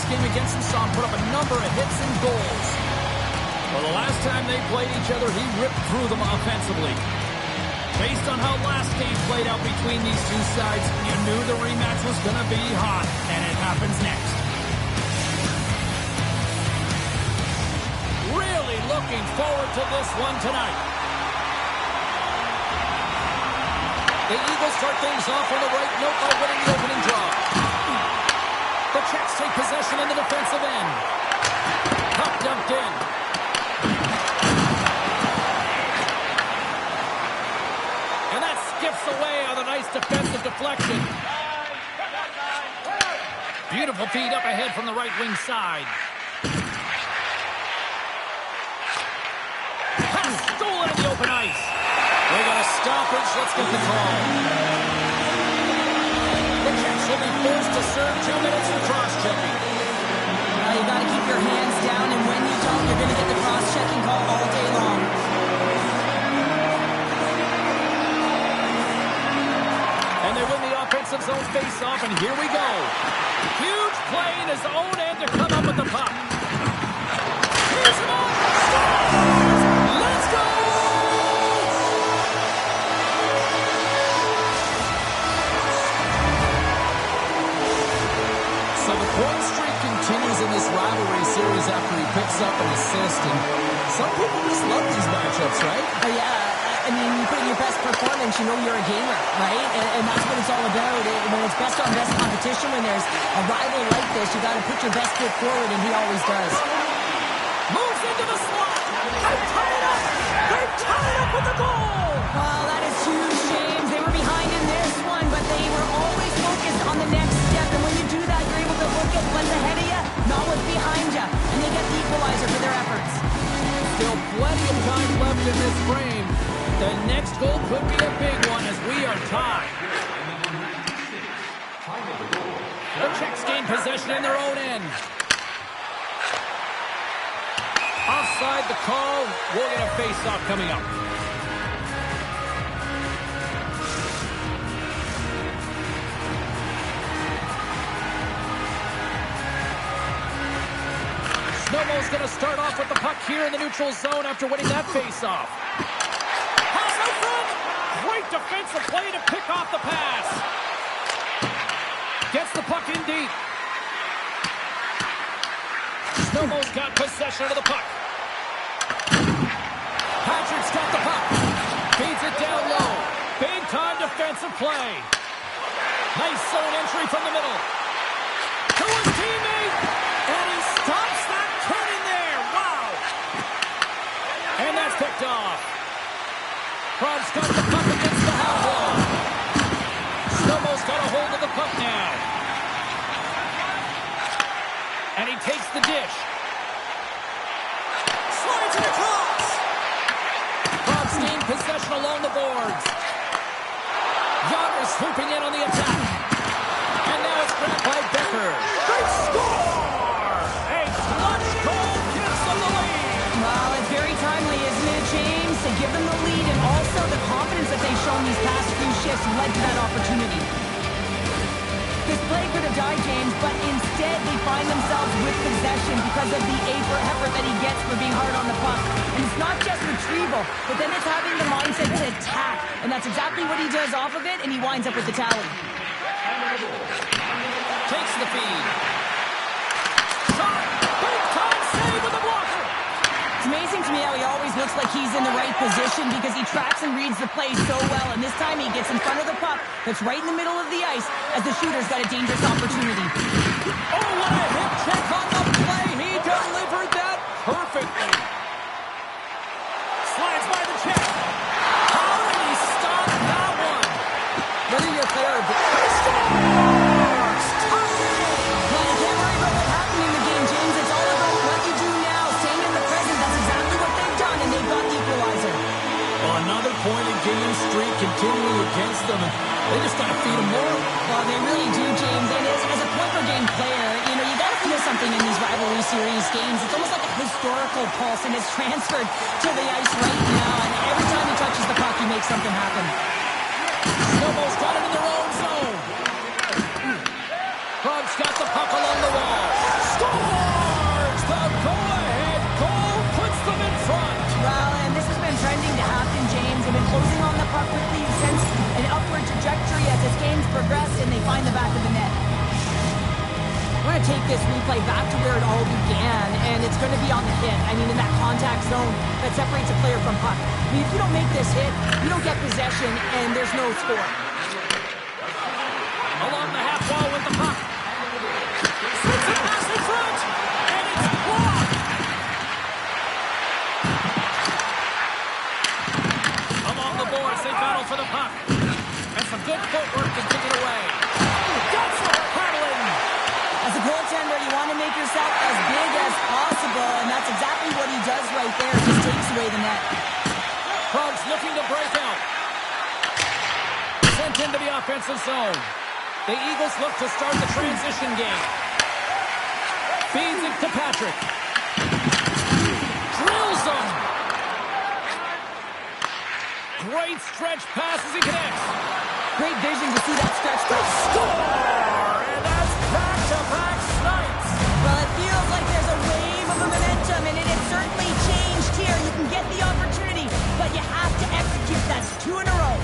game against him, saw him put up a number of hits and goals. Well, the last time they played each other, he ripped through them offensively. Based on how last game played out between these two sides, you knew the rematch was going to be hot, and it happens next. Really looking forward to this one tonight. The Eagles start things off on the right note by winning the opening draw. The Czechs take possession in the defensive end. Puck dumped in. And that skips away on a nice defensive deflection. Beautiful feed up ahead from the right wing side. Pass stolen in the open ice. They got a stoppage. Let's get the call. The Czechs will be forced to serve 2 minutes for cross-checking. Now you got to keep your hands down, and when you don't, you're going to get the cross-checking call all day long. And they win the offensive zone face-off, and here we go. Huge play in his own end to come up with the puck. Here's him up. Scores! Let's go! So the point streak continues in this rivalry series after he picks up an assist, and some people just love these matchups, right? Oh, yeah. I mean, you put in your best performance, you know you're a gamer, right? And that's what it's all about. When it's best-on-best competition, when there's a rival like this, you got to put your best foot forward, and he always does. Moves into the slot. They're tied up. They're tied up with the goal. Well, that is huge, James. They were behind in this one, but they were always focused on the next step. And when you do that, you're able to look at what's ahead of you, not what's behind you. And they get the equalizer for their efforts. Still plenty of time left in this frame. The next goal could be a big one as we are tied. The Czechs gain possession in their own end. Offside the call. We'll get a face-off coming up. Znojmo's going to start off with the puck here in the neutral zone after winning that face-off. Great defensive play to pick off the pass. Gets the puck in deep. Znojmo's got possession of the puck. Patrick's got the puck. Feeds it down low. Big time defensive play. Nice zone entry from the middle. To his teammate. And he stops that cannon there. Wow. And that's picked off. Prob's got the puck against the half wall. Znojmo's got a hold of the puck now. And he takes the dish. Slides it across. Prob's gained possession along the boards. Yonder swooping in on the attack. And now it's grabbed by Becker. They score! A clutch goal gives them the lead. Well, it's very timely, isn't it, James? To give them the lead, and also the confidence that they've shown these past few shifts led to that opportunity. This play could have died, James, but instead they find themselves with possession because of the effort that he gets for being hard on the puck. And it's not just retrieval, but then it's having the mindset to attack. And that's exactly what he does off of it, and he winds up with the tally. Takes the feed. Shot! Big time save with the blocker! It's amazing to me how he always looks like he's in the right position because he tracks and reads the play so well. And this time he gets in front of the puck that's right in the middle of the ice as the shooter's got a dangerous opportunity. Oh, what a hip check on the play. He delivered that perfectly. Slides by the check. How did he stop that one? Whether you're fair or he scores! Well, you can't worry about what happened in the game, James. It's all about what you do now. Staying in the present, that's exactly what they've done, and they've got the equalizer. Well, another point-a-game streak continuing against them. They just got to feed them more. Well, they really do, James. And as a point-per-game player, you know, you got to feel something in these rivalry series games. It's almost like a historical pulse, and it's transferred to the ice right now. And every time he touches the puck, he makes something happen. Snowball's got it in their own zone. Prob's got the puck along the wall. Score! and they find the back of the net. I want to take this replay back to where it all began, and it's going to be on the hit. I mean, in that contact zone that separates a player from puck. I mean, if you don't make this hit, you don't get possession, and there's no score. Along the half wall with the puck. Swings it pass in front, and it's blocked. Along the boards, they battle for the puck. And some good footwork to kick it away. That's what paddling. As a goaltender, you want to make yourself as big as possible, and that's exactly what he does right there. Just takes away the net. Krog's looking to break out. Sent into the offensive zone. The Eagles look to start the transition game. Feeds it to Patrick. Drills him. Great stretch pass as he connects. Great vision to see that stretch pass. Score! And that's back-to-back snipes. Well, it feels like there's a wave of momentum, and it has certainly changed here. You can get the opportunity, but you have to execute. That's 2 in a row.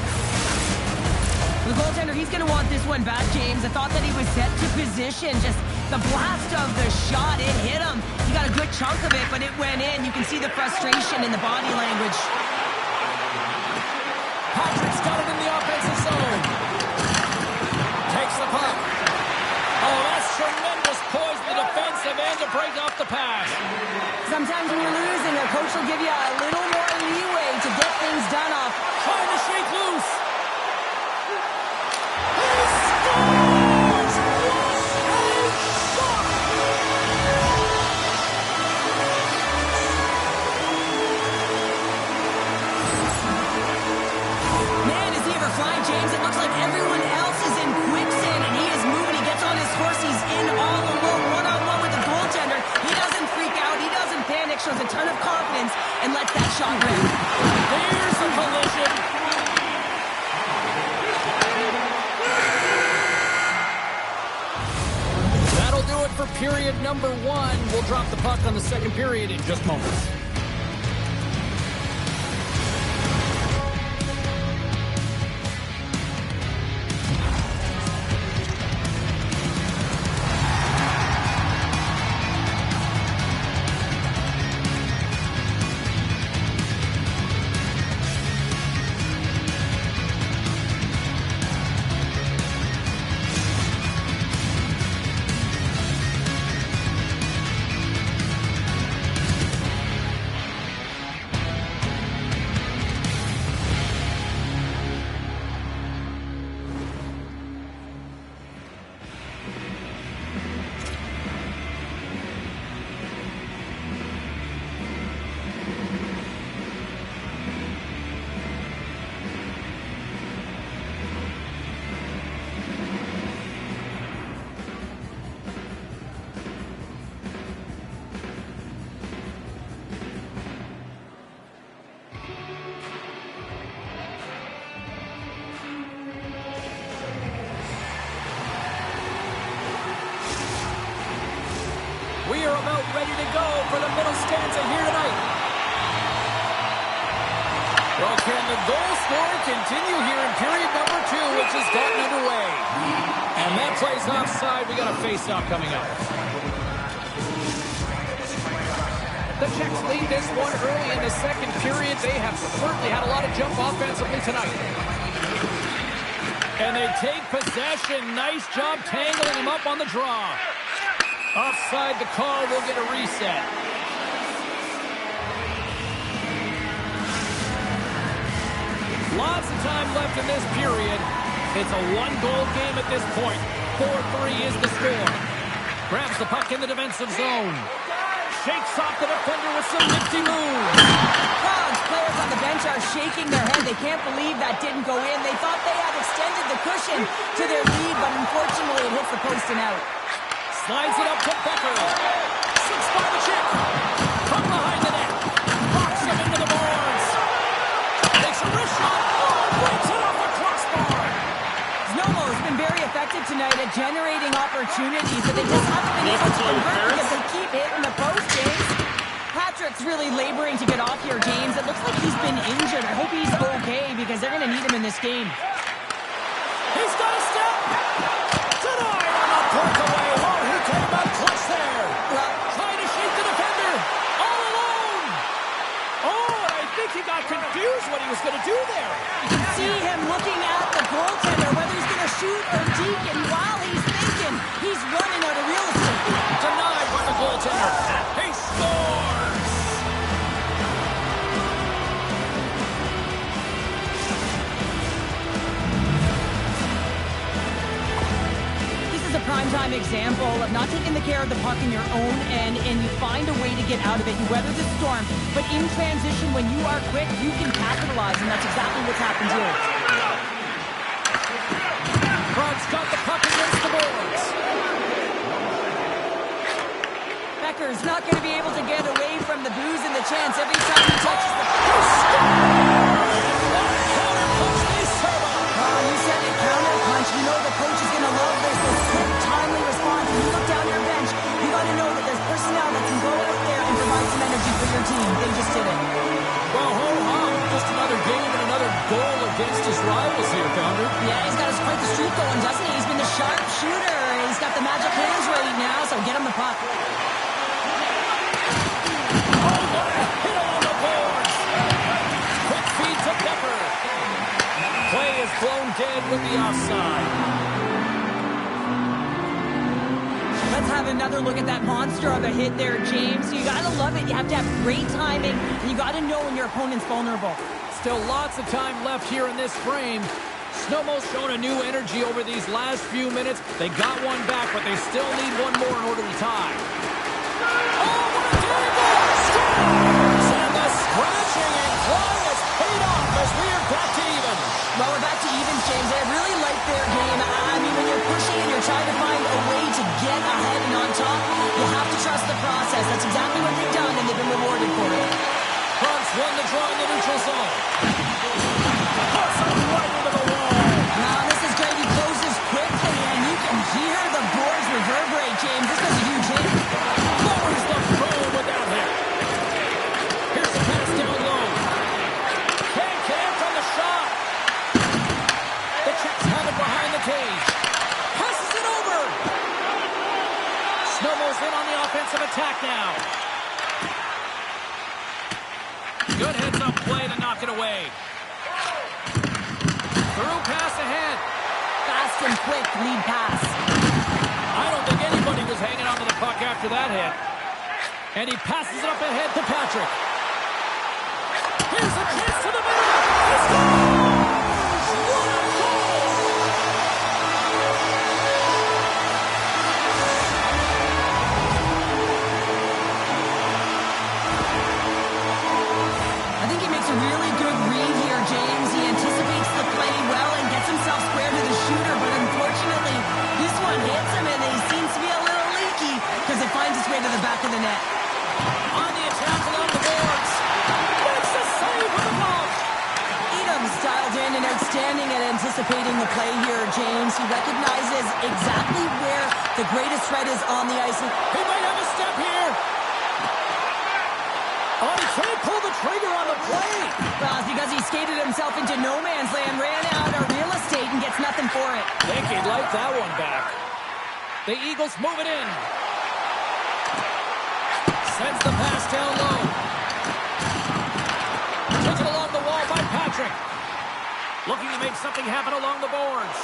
The goaltender, he's going to want this one back, James. I thought that he was set to position. Just the blast of the shot, it hit him. He got a good chunk of it, but it went in. You can see the frustration in the body language. Patrick's got it in the offensive zone. Takes the puck. Oh, that's tremendous poise in the defensive end to break off the pass. Sometimes when you're losing, a coach will give you a little more leeway to get things done off. Trying to shake loose. James, it looks like everyone else is in quicksand, and he is moving. He gets on his horse. He's in all alone, one-on-one with the goaltender. He doesn't freak out. He doesn't panic. Shows a ton of confidence and lets that shot rip. There's a collision. That'll do it for period number 1. We'll drop the puck on the second period in just moments. We are about ready to go for the middle stanza here tonight. Well, can the goal scoring continue here in period number 2, which has gotten underway? And that plays offside. We got a face-off coming up. The Czechs lead this one early in the second period. They have certainly had a lot of jump offensively tonight. And they take possession. Nice job tangling him up on the draw. Offside the call, will get a reset. Lots of time left in this period. It's a one-goal game at this point. 4-3 is the score. Grabs the puck in the defensive zone. Shakes off the defender with some nifty moves. Crowds, players on the bench are shaking their head. They can't believe that didn't go in. They thought they had extended the cushion to their lead, but unfortunately it hits the post and out. Slides it up to Becker. 6 by the chip. From behind the net. Rocks him into the boards. Takes a wrist shot. Oh, breaks it off the crossbar. Znojmo has been very effective tonight at generating opportunities, but they just haven't been able to convert because they keep hitting the post, James. Patrick's really laboring to get off here, James. It looks like he's been injured. I hope he's okay because they're going to need him in this game. He's got a step. primetime example of not taking the care of the puck in your own end, and you find a way to get out of it. You weather the storm, but in transition, when you are quick, you can capitalize, and that's exactly what's happened here. Brown's got the puck against the boards. Becker's not going to be able to get away from the booze and the chance every time he touches the puck. You said it, counter punch. You know the coach is going to love this. This quick, timely response. When you look down your bench, you got to know that there's personnel that can go out there and provide some energy for your team. They just did it. Well, ho-hum. Just another game and another goal against his rivals here, Pounder. Yeah, he's got quite the streak going, doesn't he? He's been the sharp shooter. He's got the magic hands right now, so get him the puck. Hit along the boards. Quick feed to Pepper. Play is blown dead with the offside. Let's have another look at that monster of a hit there, James. You got to love it. You have to have great timing, and you got to know when your opponent's vulnerable. Still lots of time left here in this frame. Snowmo's shown a new energy over these last few minutes. They got one back, but they still need one more in order to tie. Oh, what a game! Scores! And the scratching and clawing has paid off as we are back to even. Well, we're back to evens, James. I really like their game. I mean, when you're pushing and you're trying to find a way to get ahead and on top, you have to trust the process. That's exactly what they've done, and they've been rewarded for it. Bruns won the draw in the neutral zone. Puts him right into the wall. Now, this is great. He closes quickly, and you can hear the boards reverberate, James. This was a huge hit. Lowers the phone with that hit. Here's the pass down low. Can't connect on the shot. The Czechs have it behind the cage. Passes it over. Snowmo's in on the offensive attack now. Good heads-up play to knock it away. Through pass ahead. Fast and quick lead pass. I don't think anybody was hanging on to the puck after that hit. And he passes it up ahead to Patrick. Here's a chance to the middle. He scores! What a goal! I think he makes a really good read here, James. He anticipates the play well and gets himself square to the shooter, but unfortunately, this one hits him, and he seems to be a little leaky because it finds its way to the back of the net. On the attack along the boards. Makes the save with the glove. Edam's dialed in and outstanding at anticipating the play here, James. He recognizes exactly where the greatest threat is on the ice. He might have a step here. Oh, he can't pull the trigger on the play. Well, it's because he skated himself into no man's land, ran out of real estate, and gets nothing for it. Think he'd like that one back. The Eagles move it in. Sends the pass down low. Taken along the wall by Patrick. Looking to make something happen along the boards.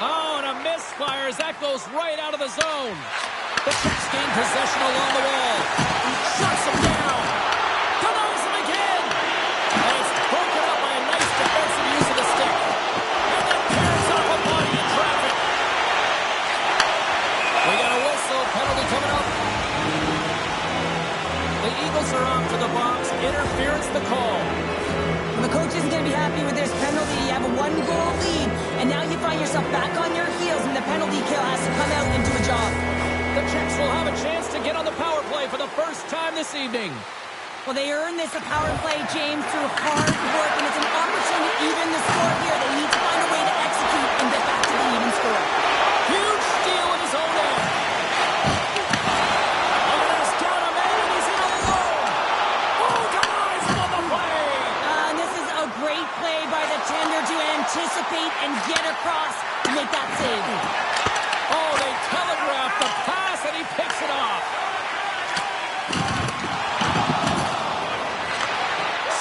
Oh, and a misfire as that goes right out of the zone. The Czechs gain possession along the wall. Shuts him down. Denies him again. And it's broken up by a nice defensive use of the stick. And then tears off a body in traffic. We got a whistle. Penalty coming up. The Eagles are off to the box. Interference the call. Well, the coach isn't going to be happy with this penalty. You have a one-goal lead, and now you find yourself back on your heels, and the penalty kill has to come out and do a job. The Czechs will have a chance to get on the power play for the first time this evening. Well, they earn this a power play, James, through hard work, and it's an opportunity to even the score here. They need to find a way to execute and get back to the even score. Huge steal in his own end. And there's down a man, and he's in alone. Oh, denies him on the play. And this is a great play by the tender to anticipate and get across to make that save. Oh, they telegraph the pass, and he picks it off.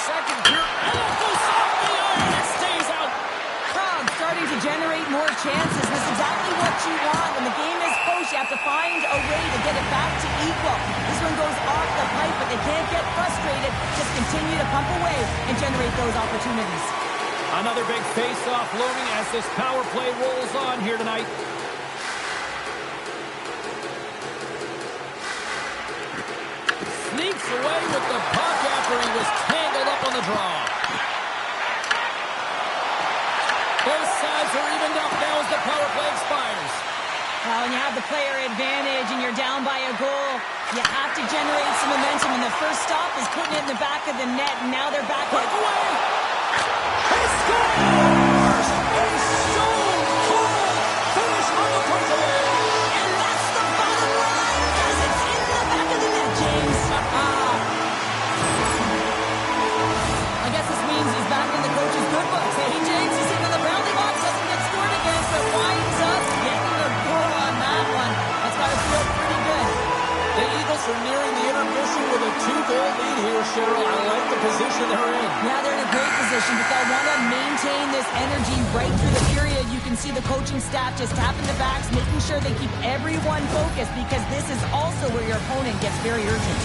Second gear, and it goes off the iron. It stays out. Crowd starting to generate more chances. This is exactly what you want. When the game is close, you have to find a way to get it back to equal. This one goes off the pipe, but they can't get frustrated. Just continue to pump away and generate those opportunities. Another big face-off looming as this power play rolls on here tonight. away with the puck after he was tangled up on the draw. Both sides are evened up now as the power play expires. Well, when you have the player advantage and you're down by a goal, you have to generate some momentum. And the first stop is putting it in the back of the net. And now they're back away. He scores! A stone-cold finish on the breakaway. And that's the bottom line, because it's in the back of the net, James. I guess this means he's back in the coach's good books. Hey, James, he's in the penalty box, doesn't get scored against, but winds up getting the goal on that one. That's got to feel pretty good. The Eagles are nearing the intermission with a 2-goal lead here, Cheryl. I like the position they're in. Yeah, they're in a great position, but they'll want to maintain this energy right through the period. You can see the coaching staff just tapping the backs, making sure they keep everyone focused, because this is also where your opponent gets very urgent.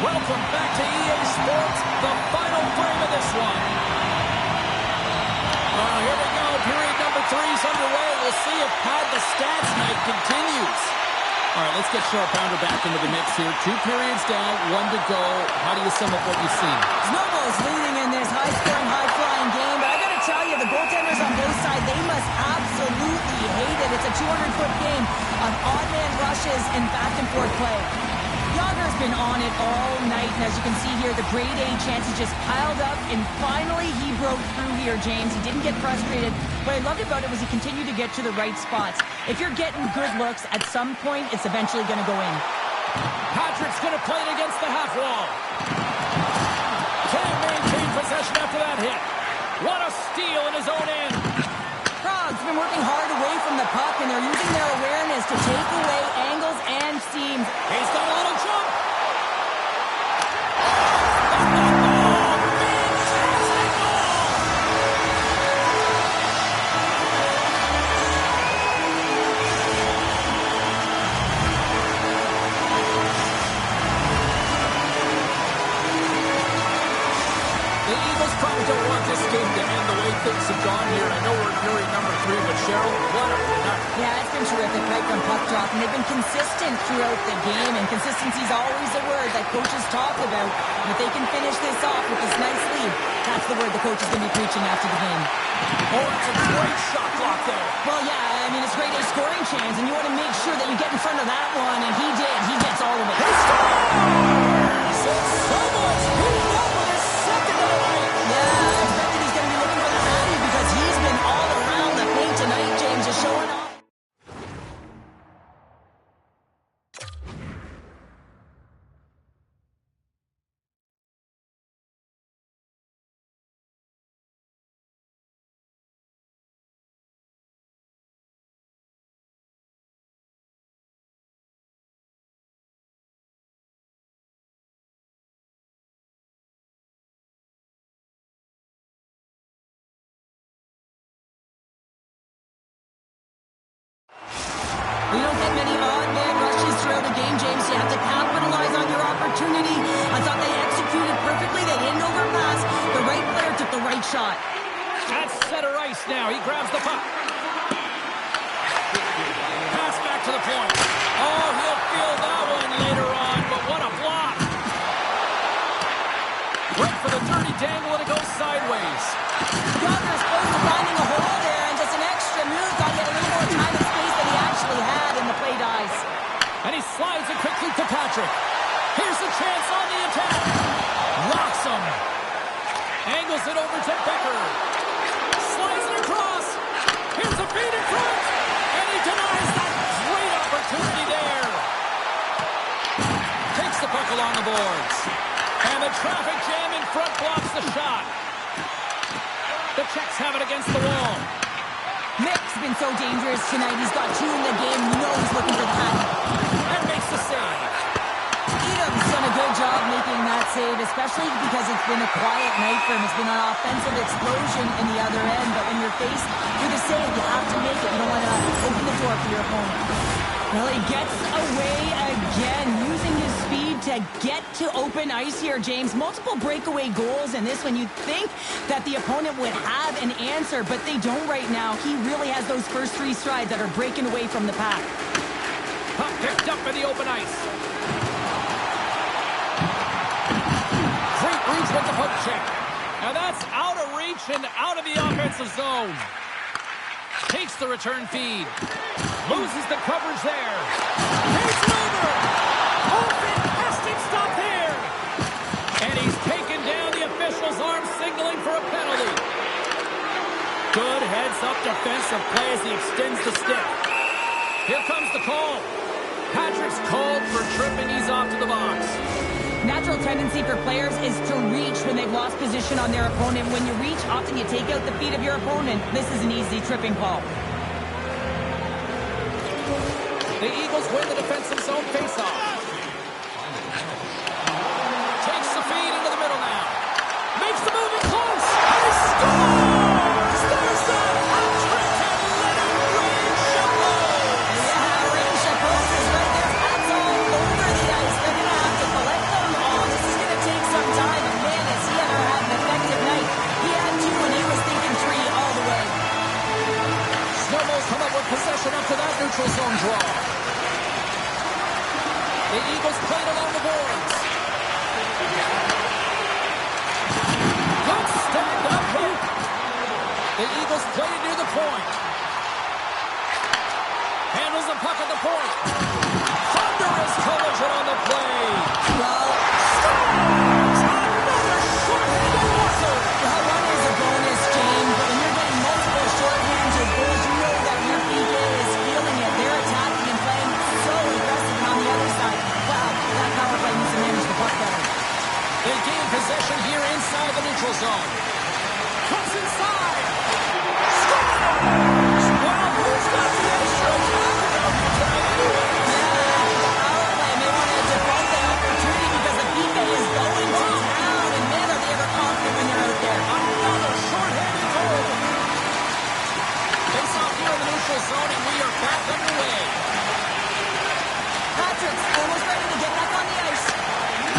Welcome back to EA Sports, the final frame of this one. Here we go. Period number 3 is underway. We'll see if Pad the Stats night continues. All right, let's get Sharp Pounder back into the mix here. 2 periods down, 1 to go. How do you sum up what you've seen? Znojmo is leading in this high-scoring, high-flying game, but I got to tell you, the goaltenders on both sides, they must absolutely hate it. It's a 200-foot game of odd-man rushes and back-and-forth play. Yager's been on it all night, and as you can see here, the grade A chances just piled up, and finally he broke through here, James. He didn't get frustrated. What I loved about it was he continued to get to the right spots. If you're getting good looks, at some point, it's eventually going to go in. Patrick's going to play it against the half wall. Can't maintain possession after that hit. What a steal in his own end. Prague's been working hard away from the puck, and they're using their awareness to take away angles and seams. He's got a little jump. The Eagles probably don't want this game to end the way things have gone here. I know we're in period number 3, but Cheryl, what a night. Yeah, it's been terrific right from puck drop, and they've been consistent throughout the game, and consistency is always a word that coaches talk about. And if they can finish this off with this nice lead, that's the word the coach is going to be preaching after the game. Oh, it's a great shot block there. Well, yeah, I mean, it's great a scoring chance, and you want to make sure that you get in front of that one, and he did. He gets all of it. He scores! Someone's heating up with his second of the night. Yeah, I expect that he's going to be looking for the Hattie, because he's been all around the paint tonight, James, just showing off. You don't get many odd man rushes throughout a game, James. You have to capitalize on your opportunity. I thought they executed perfectly. They didn't overpass. The right player took the right shot. At center ice now. He grabs the puck. Pass back to the point. Oh, he'll feel that one later on, but what a block. dangle and it goes sideways. Younger's close to finding a hole there, and just an extra move got to get a little more time and space than he actually had, and the play dies. And he slides it quickly to Patrick. Here's a chance on the attack. Rocks him. Angles it over to Becker. Slides it across. Here's a feed in front. And he denies that great opportunity there. Takes the puck along the boards. And the traffic jam in front blocks the shot. The Czechs have it against the wall. Mick's been so dangerous tonight. He's got 2 in the game. You know he's looking for that. And makes the save. Edam's done a good job making that save, especially because it's been a quiet night for him. It's been an offensive explosion in the other end, but when you're faced with a save, you have to make it. You don't want to open the door for your opponent. Well, he gets away again, using his speed to get to open ice here, James. Multiple breakaway goals in this one. You'd think that the opponent would have an answer, but they don't right now. He really has those first 3 strides that are breaking away from the pack. Puck picked up in the open ice. Great reach with the puck check. And that's out of reach and out of the offensive zone. Takes the return feed. Loses the coverage there. Takes it over. Oh, fantastic stop here. And he's taken down. The official's arm signaling for a penalty. Good heads-up defensive play as he extends the stick. Here comes the call. Patrick's called for tripping. He's off to the box. Natural tendency for players is to reach when they've lost position on their opponent. When you reach, often you take out the feet of your opponent. This is an easy tripping call. The Eagles win the defensive zone faceoff. Takes the feed into the middle now. Makes the move in close. And he scores! There's a hat trick and Leonard Rain-Chapeau. Yeah, Rain-Chapeau is right there. Hats all over the ice. They're going to have to collect them all. This is going to take some time. And man, has he ever had an effective night. He had 2 and he was thinking 3 all the way. Snowballs come up with possession after that neutral zone draw. The Eagles played along the boards. Good stand-up hook. The Eagles play it near the point. Handles the puck at the point. Thunderous collision on the play. Well, scores! Another short-handed whistle. well, one is a bonus, James. But when you're getting multiple short-handed goals, you know that your PK is feeling it. They're attacking and playing so aggressive on the other side. Wow, that power play needs to manage the puck better. They gain possession here inside the neutral zone. Comes inside. Scores! Well, who's got the extra time tonight anyway? Yeah, the power play may want to default the opportunity because the PK is going to town. And man, are they ever confident when they're out there. Another short-handed goal. Face off here in the neutral zone, and we are back underway. Patrick's almost ready to get back on the ice.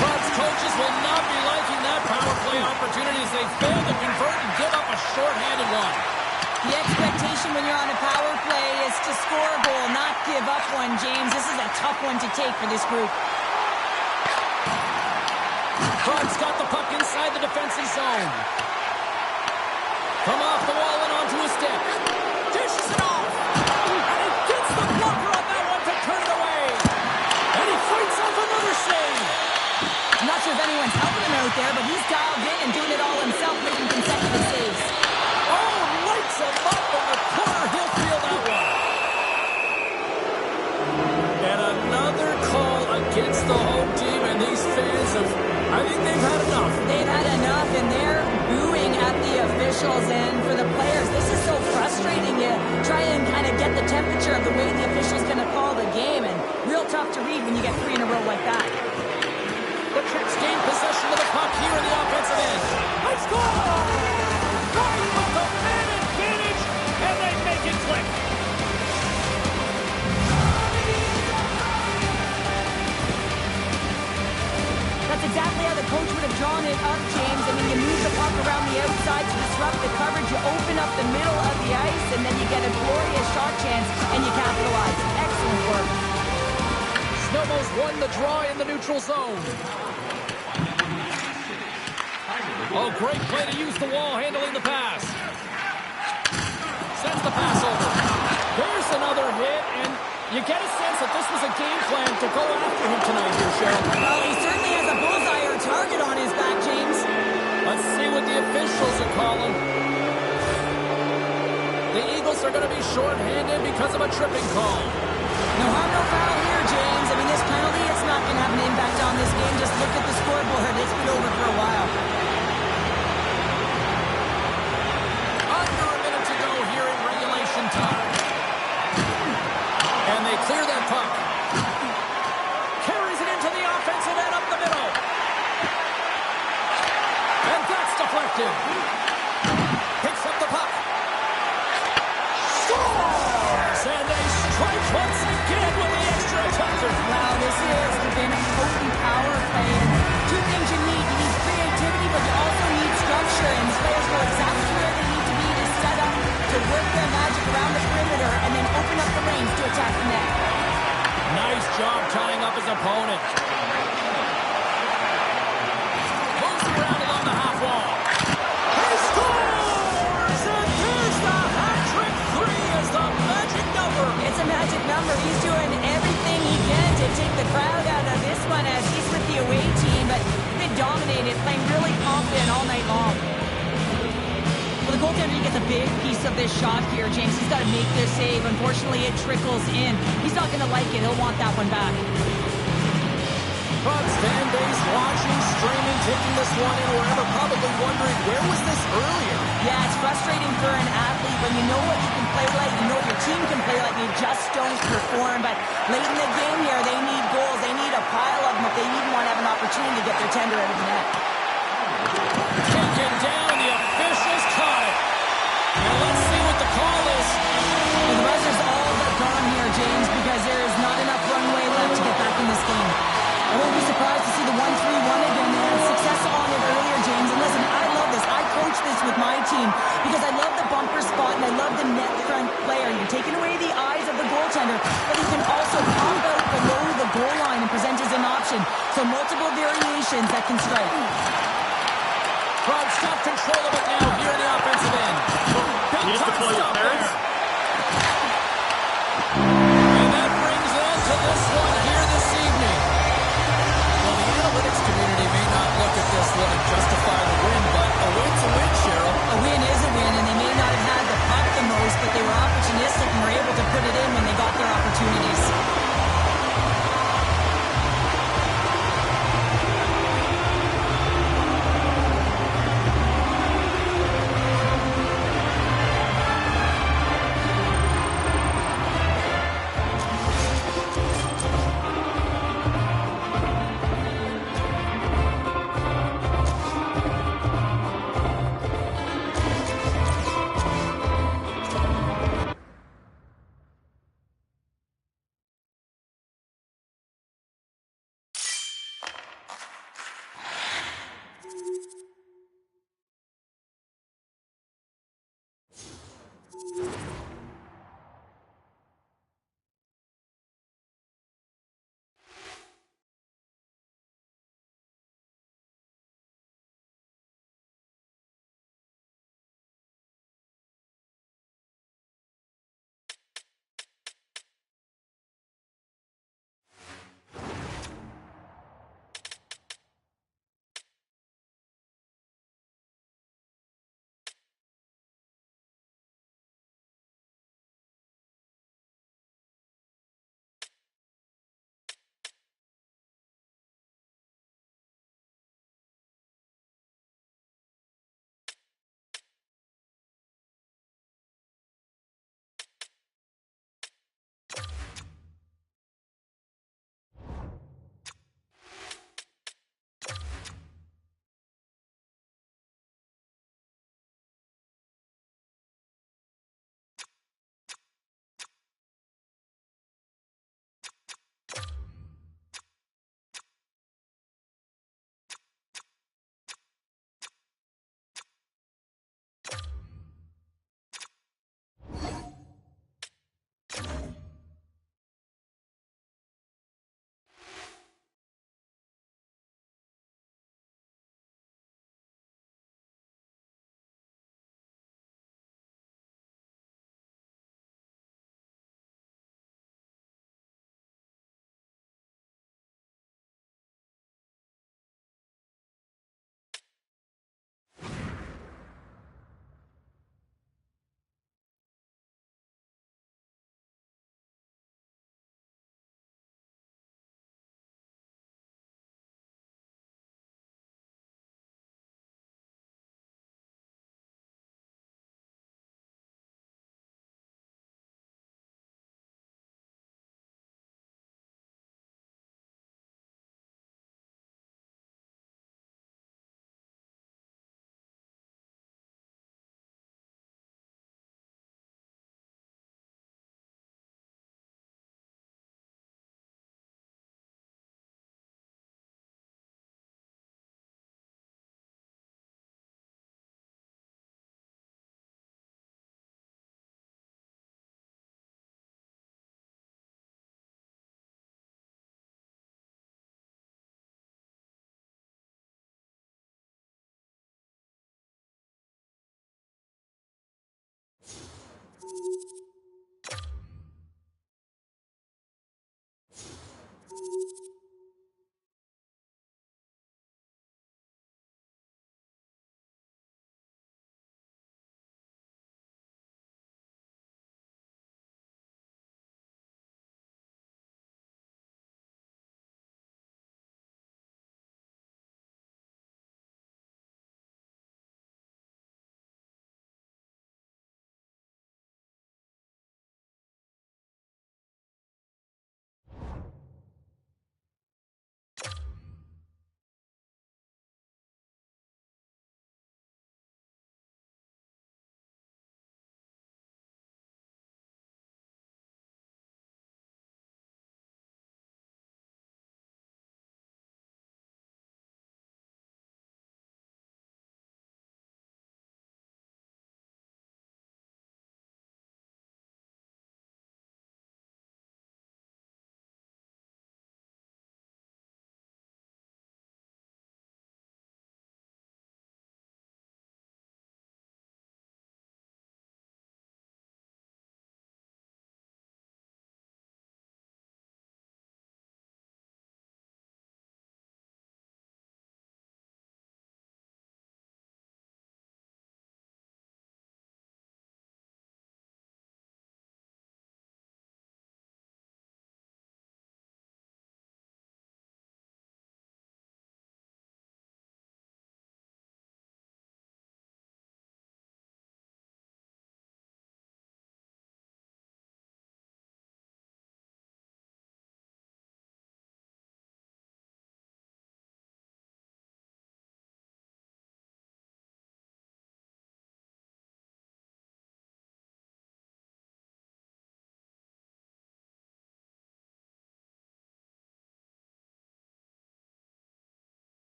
Brod's coaches will not be liking that power play opportunity as they fail to convert and give up a short-handed one. The expectation when you're on a power play is to score a goal, not give up one, James. This is a tough one to take for this group. Brod's got the puck inside the defensive zone. From off the wall and onto his stick. Dishes it off. And he gets the blocker on that one to turn it away. And he fights off another save. I'm not sure if anyone's helping him out there, but he's dialed in and doing it all himself, making consecutive saves. Oh, lights him up in the corner. He'll feel that one. And another call against the home team, and these fans have, I think they've had enough. They've had enough, and they're booing at the officials. And for the players, this is so frustrating. You try and kind of get the temperature of the way the officials going to call the game, and real tough to read when you get 3 in a row like that. The Czechs gain possession of the puck here in the offensive end. Let's go! Right with the man advantage, and they make it click. That's exactly how the coach would have drawn it up, James. I mean, you move the puck around the outside to disrupt the coverage, you open up the middle of the ice, and then you get a glorious shot chance, and you capitalize. Excellent work. Snowballs won the draw in the neutral zone. Oh, great play to use the wall handling the pass. Sends the pass over. There's another hit, and you get a sense that this was a game plan to go after him tonight here, Cheryl. Well, he certainly has a bullseye or target on his back, James. Let's see what the officials are calling. The Eagles are going to be shorthanded because of a tripping call. No harm, no foul here, James. I mean, this penalty, it's not going to have an impact on this game. Just look at the scoreboard. It's been over for a while. Under a minute to go here in regulation time. And they clear that puck. Carries it into the offensive end up the middle. And that's deflected. Picks up the puck. Scores! And they strike once again with the extra attacker. Wow, this has been a potent power play. And two things you need. You need creativity, but you also need structure. And these players know exactly where they need to be to set up, to work their magic around the perimeter, and then open up the lanes to attack the net. Nice job tying up his opponent. Moves around along the half wall. He scores! And here's the hat-trick three as the magic number. It's a magic number. He's doing everything he can to take the crowd out of this one as he's with the away team, but they dominated, playing really confident all night long. Well, the goaltender gets a big piece of this shot here, James. He's got to make this save. Unfortunately, it trickles in. He's not going to like it. He'll want that one back. Cubs fan base watching, streaming, taking this one in wherever, probably wondering, where was this earlier? Yeah, it's frustrating for an athlete when you know what you can play like, you know what your team can play like, you just don't perform. But late in the game here, they need goals. They need a pile of them if they even want to have an opportunity to get their tender out of the net. Taken down, the officials caught it. And let's see what the call is. Well, the buzzer's all but gone here, James, because there is not enough runway left to get back in this game. I won't be surprised to see the 1-3-1 again. They had success on it earlier, James. And listen, I love this. I coach this with my team because I love the bumper spot and I love the net front player. You're taking away the eyes of the goaltender, but he can also pop out below the goal line and present as an option. So multiple variations that can strike. Crowd's got control of it now here in the offensive end. Big You just time deploy your stop parents? there. And that brings an end to this one here this evening. Well, the analytics community may not look at this one and justify the win, but a win's a win, Cheryl. A win is a win, and they may not have had the puck the most, but they were opportunistic and were able to put it in when they got their opportunities.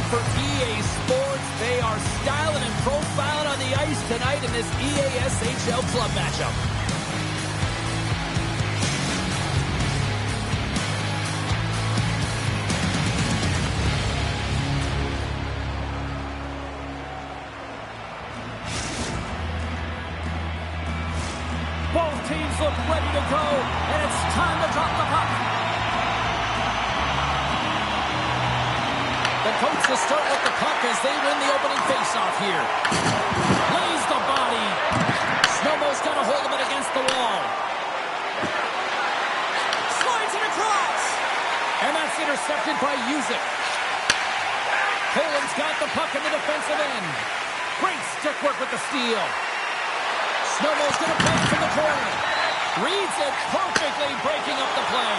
For EA Sports, they are styling and profiling on the ice tonight in this EASHL club matchup. Both teams look ready to go, and it's time to drop the puck. The coach will start with the puck as they win the opening faceoff here. Lays the body. Znojmo's got a hold of it against the wall. Slides it across. And that's intercepted by Usyk. Poland's got the puck in the defensive end. Great stick work with the steal. Znojmo's going to play it from the corner. Reads it perfectly, breaking up the play.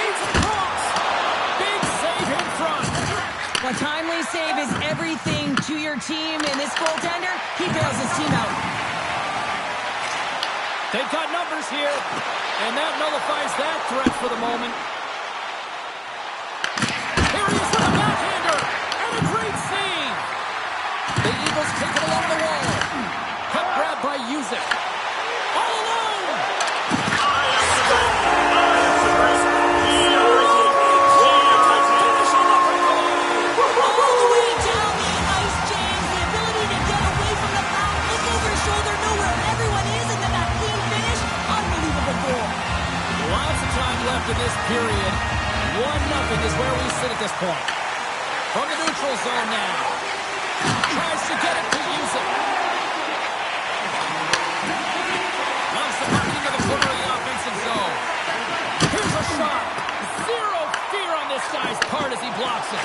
He's across. Big save in front. A timely save is everything to your team, and this goaltender, he bails his team out. They've got numbers here, and that nullifies that threat for the moment. Here he is with a backhander, and a great save. The Eagles take it along the wall. Cut grab by Usyk. All alone. In this period, 1-0 is where we sit at this point. From the neutral zone now. Tries to get it to Usyk. Loves the puck into the corner of the offensive zone. Here's a shot. Zero fear on this guy's part as he blocks it.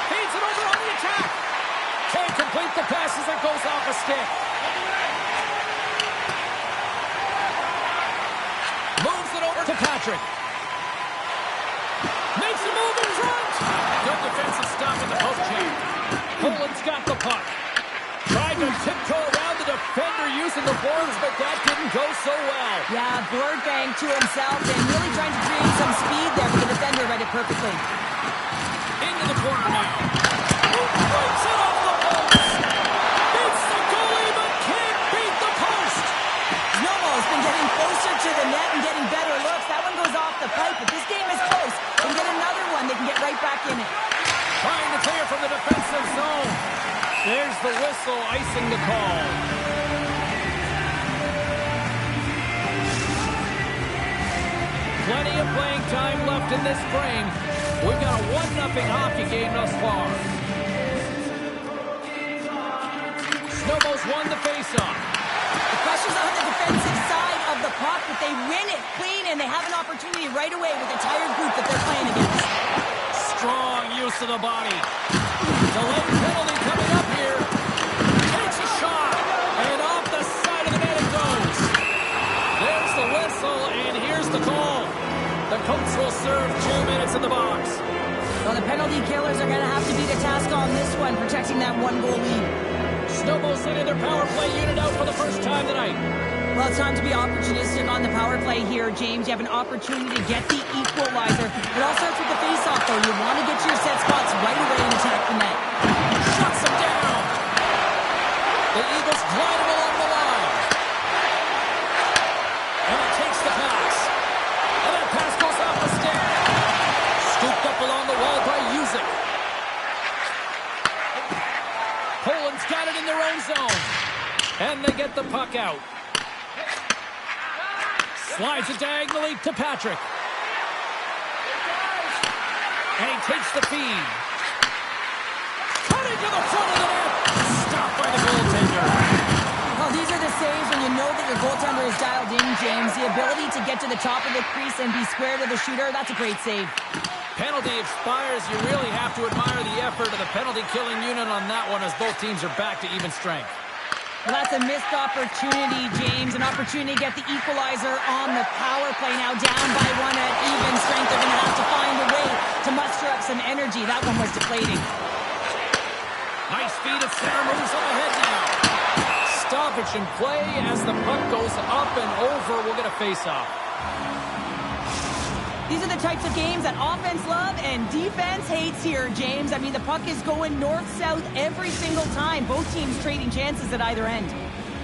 Feeds it over on the attack. Can't complete the pass as it goes off a stick. Moves it over to Patrick. Makes a move in front. Good defensive stop at the post check. Poland's got the puck. Tried to tiptoe around the defender using the boards, but that didn't go so well. Yeah, board bang to himself and really trying to create some speed there, but the defender read it perfectly. Into the corner now. Breaks it off the post. Beats the goalie, but can't beat the post. Znojmo's been getting closer to the net and getting better looks. That one goes off the pipe, but this game is close. Can get another one, they can get right back in it. Trying to clear from the defensive zone. There's the whistle, icing the call. Plenty of playing time left in this frame. We've got a 1-0 hockey game thus far. Znojmo's won the faceoff. The pressure's on the defensive side of the puck, but they win it clean, and they have an opportunity right away with the tired group that they're playing against. Strong use of the body. Delayed penalty coming up here. Takes a shot, and off the side of the net it goes. There's the whistle, and here's the call. The coach will serve 2 minutes in the box. Well, the penalty killers are going to have to beat a task on this one, protecting that one-goal lead. Znojmo sending their power play unit out for the first time tonight. Well, it's time to be opportunistic on the power play here, James. You have an opportunity to get the equalizer. It all starts with the face-off, though. You want to get your set spots right away and attack the net. Shuts him down. The Eagles glide him along the line. And it takes the pass. And that pass goes off the stick. Scooped up along the wall by Usyk. Poland's got it in their own zone. And they get the puck out. Slides it diagonally to Patrick. And he takes the feed. Cutting to the front of the net. Stopped by the goaltender. Well, these are the saves when you know that your goaltender is dialed in, James. The ability to get to the top of the crease and be square to the shooter, that's a great save. Penalty expires. You really have to admire the effort of the penalty-killing unit on that one as both teams are back to even strength. Well, that's a missed opportunity, James. An opportunity to get the equalizer on the power play. Now down by one at even strength. They're going to have to find a way to muster up some energy. That one was deflating. Nice feed at center. Moves up ahead now. Stoppage in play as the puck goes up and over. We'll get a face-off. These are the types of games that offense love and defense hates here, James. I mean, the puck is going north-south every single time. Both teams trading chances at either end.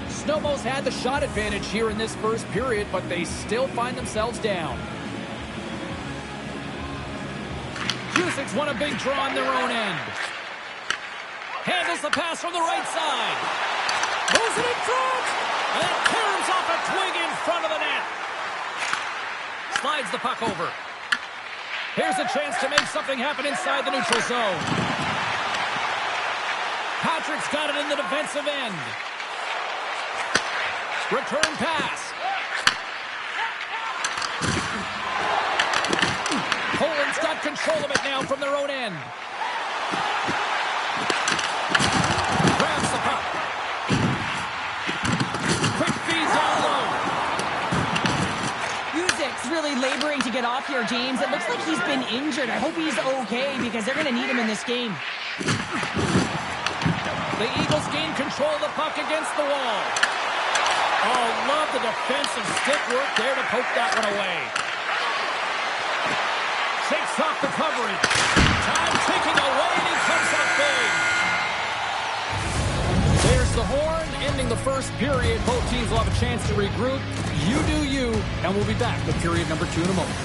Znojmo's had the shot advantage here in this first period, but they still find themselves down. Usyk's won a big draw on their own end. Handles the pass from the right side. Moves it in front. And it tears off a twig in front of the net. Slides the puck over. Here's a chance to make something happen inside the neutral zone. Patrick's got it in the defensive end. Return pass. Poland's got control of it now from their own end. Grabs the puck. Quick feed down low. Usyk's really laboring to get off here, James. It looks like he's been injured. I hope he's okay because they're going to need him in this game. The Eagles gain control of the puck against the wall. Oh, love the defensive stick work there to poke that one away. Shakes off the coverage. Time ticking away, and he comes up big. There's the horn, ending the first period. Both teams will have a chance to regroup. You do you, and we'll be back with period number 2 in a moment.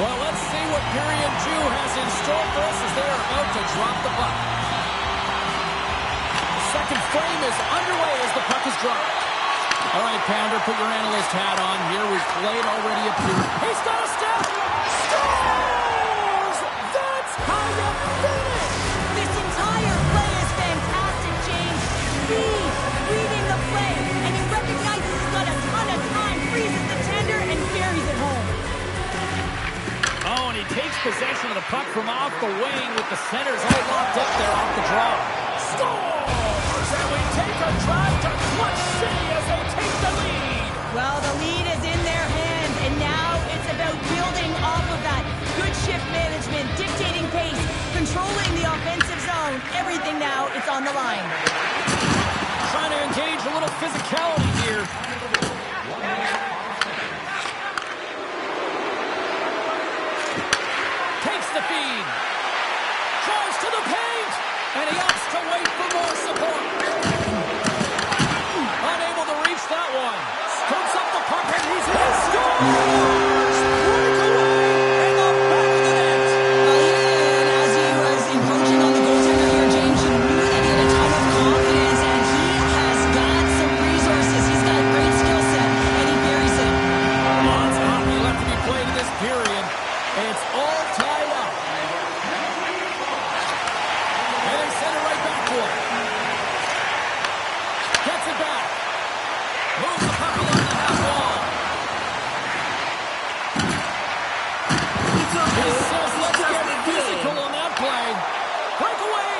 Well, let's see what period 2 has in store for us as they are about to drop the puck. The second frame is underway as the puck is dropped. All right, Pounder, put your analyst hat on here. We've played already a period. He's got a step. Scores! That's how you finish! This entire play is fantastic, James. Speed, reading the play, and he recognizes he's got a ton of time, freezes the tender, and carries it home. Oh, and he takes possession of the puck from off the wing with the centers all locked up there off the draw. Scores! And we take a drive to Clutch City as they take the lead. Well, the lead is in their hands, and now it's about building off of that. Good shift management, dictating pace, controlling offensive zone. Everything now, it's on the line. Trying to engage a little physicality here. Takes the feed. Drives to the paint. And he opts to wait for more support. Unable to reach that one. Scoops up the puck and he's in. Scores! Breakaway in the back of the net. Even as he was encroaching on the goaltender here, James, you knew that he had a ton of confidence, and he has got some resources. He's got a great skill set, and he buries it. Lots of hockey left to be played in this period. It's all tied up. And they send it right back to him. Gets it back. Moves the puck along the half wall. He says, let's get physical on that play. Breakaway.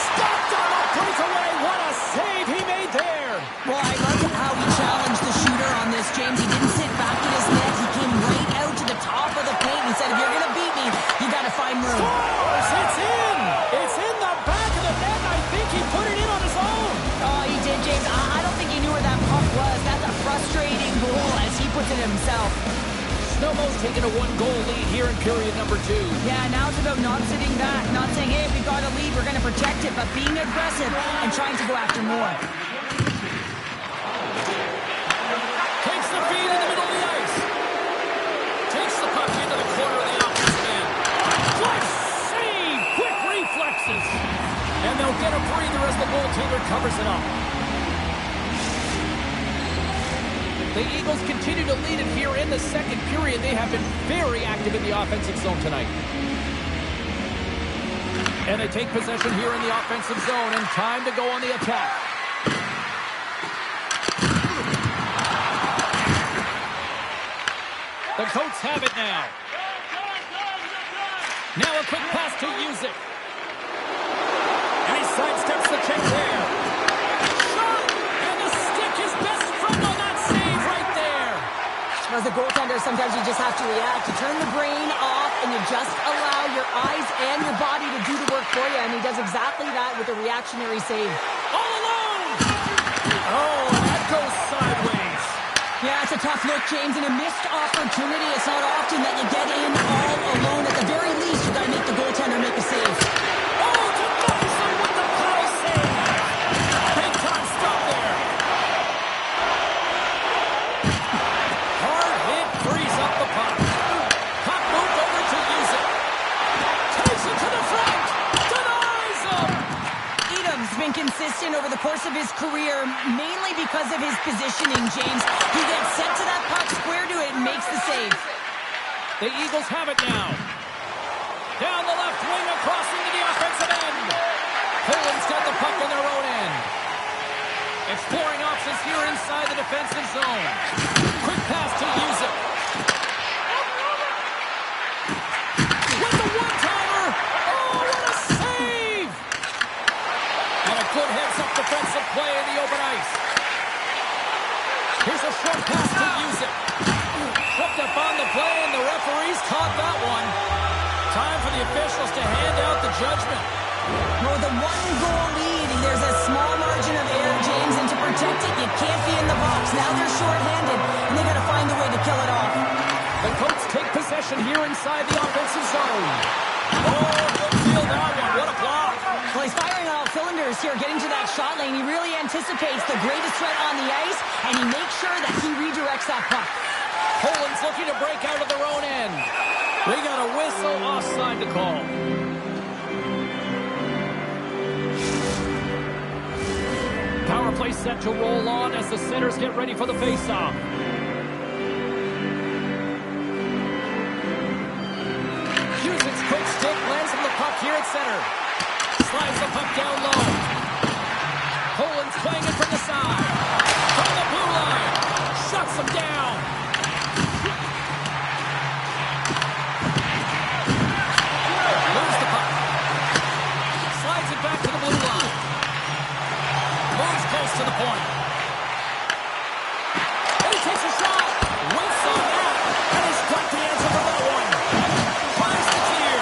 Stopped on a breakaway. What a save he made there. Well, I love how he challenged the shooter on this, James. He didn't sit back in his net. He came right out to the top of the paint and said, if you're going to beat me, you got to find room. Scores! It's in! It's in the back of the net. I think he put it in on his own. Oh, he did, James. I don't think he knew where that puck was. That's a frustrating goal, as he puts it himself. Znojmo's taking a one-goal lead here in period number 2. Yeah, now it's about not sitting back, not saying, hey, if we got a lead, we're going to protect it, but being aggressive and trying to go after more. Takes the feed in the middle of the ice. Takes the puck into the corner of the offensive end. What save! Quick reflexes. And they'll get a breather as the goaltender covers it up. The Eagles continue to lead it here in the second period. They have been very active in the offensive zone tonight. And they take possession here in the offensive zone, and time to go on the attack. The Coats have it now. Now a quick pass to use it. And he sidesteps the check there. Shot! And the stick is best friend on that save right there. As a goaltender, sometimes you just have to react. You turn the brain off, and you just allow your eyes and your body to do the work for you, and he does exactly that with a reactionary save. All alone! Oh, and that goes sideways. Yeah, it's a tough look, James, and a missed opportunity. It's not often that you get in all alone. At the very least, you got to make the goaltender make a save. Oh, denies him with the power save. Big time stop there. Hard hit frees up the puck. Puck moved over to use it. Takes it to the front. Denies him. Edam's been consistent over the course of his career, mainly because of his positioning, James. He gets sent to that puck, square to it, and makes the save. The Eagles have it now. Down the left wing, across into the offensive end. Poland's got the puck in their own end. Exploring options here inside the defensive zone. Quick pass to use it. With the one-timer. Oh, what a save! And a good heads-up defensive play in the open ice. Here's a short pass to use it. Tripped up on the play, and the referees caught that one. Time for the officials to hand out the judgment. Well, the one-goal lead, there's a small margin of error, James, and to protect it, you can't be in the box. Now they're short-handed, and they got to find a way to kill it off. The Coats take possession here inside the offensive zone. Oh, good field that one. What a block. Well, he's firing on all cylinders here, getting to that shot lane. He really anticipates the greatest threat on the ice, and he makes sure that he redirects that puck. Poland's looking to break out of their own end. They got a whistle offside to call. Power play set to roll on as the centers get ready for the faceoff. Hughes' quick stick lands on the puck here at center. Slides the puck down low. Poland's playing it from the side. From the blue line. Shuts him down. Moves the puck. Slides it back to the blue line. Moves close to the point. And he takes a shot. Waits on that. And he's got the answer for that one. Tries to clear.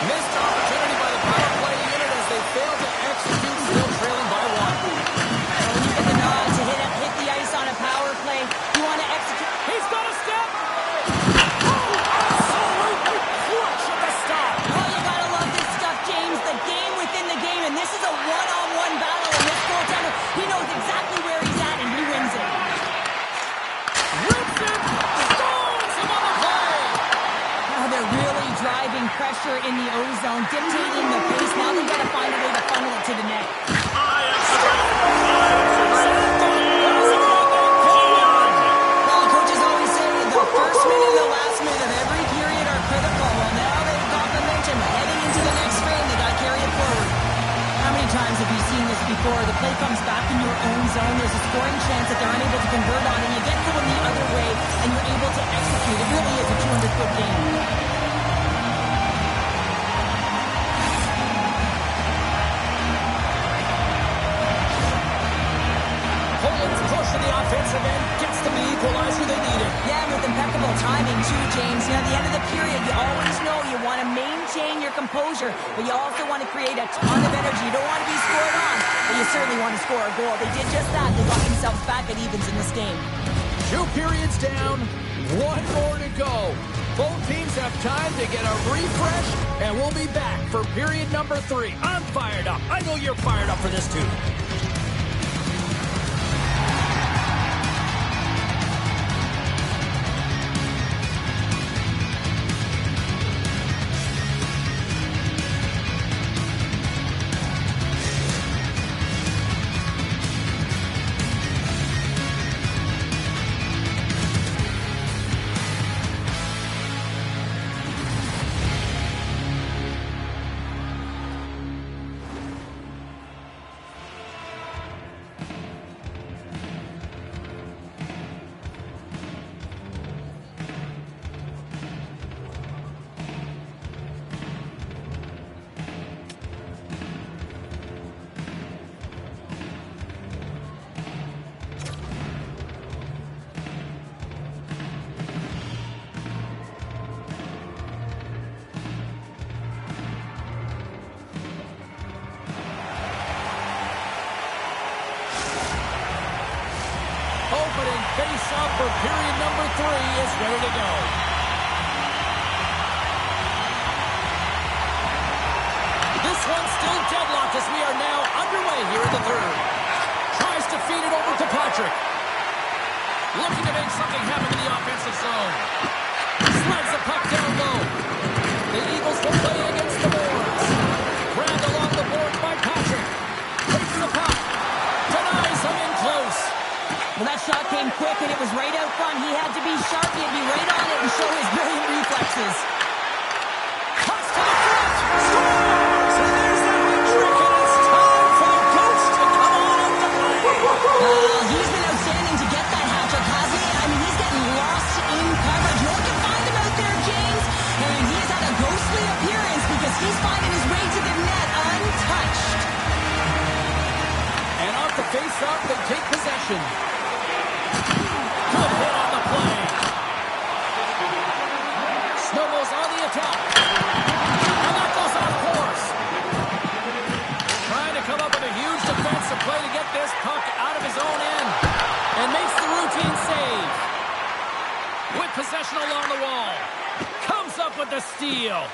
Missed opportunity by the power a one-on-one battle, and this goaltender, he knows exactly where he's at, and he wins it. Rips it! Scores him on the play! Now they're really driving pressure in the O-zone, dictating the pace. Now they've got to find a way to funnel it to the net. Well, coaches always say the first minute and the last minute of every period are critical. Well, now they've got momentum heading into the next frame. They got to carry it forward. How many times have you seen this before? The play comes back in your own zone. There's a scoring chance that they're unable to convert on, and you get going the other way, and you're able to execute. It really is a 200-foot game. Poland's push in the offensive end gets them the equalizer they needed. Yeah, and with impeccable timing, too, James. You know, at the end of the period, you always know you want to maintain your composure, but you also want to create a ton of energy. You don't want to be scored on, but you certainly want to score a goal. They did just that. They got themselves back at evens in this game. 2 periods down, 1 more to go. Both teams have time to get a refresh, and we'll be back for period number 3. I'm fired up. I know you're fired up for this, too. Opening face-off for period number 3 is ready to go. This one's still deadlocked as we are now underway here in the 3rd. Tries to feed it over to Patrick. Looking to make something happen in the offensive zone. Slides the puck down low. The Eagles will play against the boards. Grabbed along the board by Patrick. Takes the puck. Denies him in close. Well, that shot came quick, and it was right out front. He had to be sharp. He had to be right on it and show his brilliant reflexes. Cuts to the front. Scores! And there's the hat trick, and it's time for the Goats to come on out to play. He's been outstanding to get that hat trick, has he? I mean, he's getting lost in coverage. No one can find him out there, James. And he has had a ghostly appearance because he's finding his way to the net untouched. And off the face-off, they take possession. Good hit on the play. Snowballs on the attack. And that goes off course. Trying to come up with a huge defensive play to get this puck out of his own end. And makes the routine save. With possession along the wall. Comes up with the steal.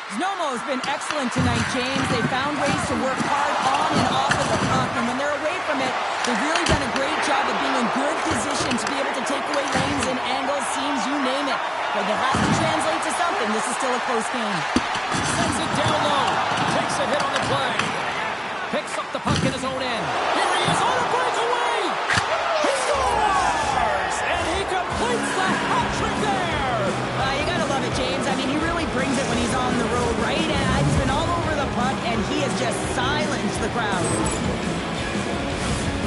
Znojmo has been excellent tonight, James. They found ways to work hard on and off of the puck, and when they're away from it, they've really done a great job of being in good position to be able to take away lanes and angles, seams, you name it. But it has to translate to something. This is still a close game. Sends it down low. Takes a hit on the play. Picks up the puck in his own end. Here he is on a breakaway. He scores! And he completes the hat trick there. You gotta love it, James. I mean, he really brings it when he's on the road, right? And he's been all over the puck, and he has just silenced the crowd.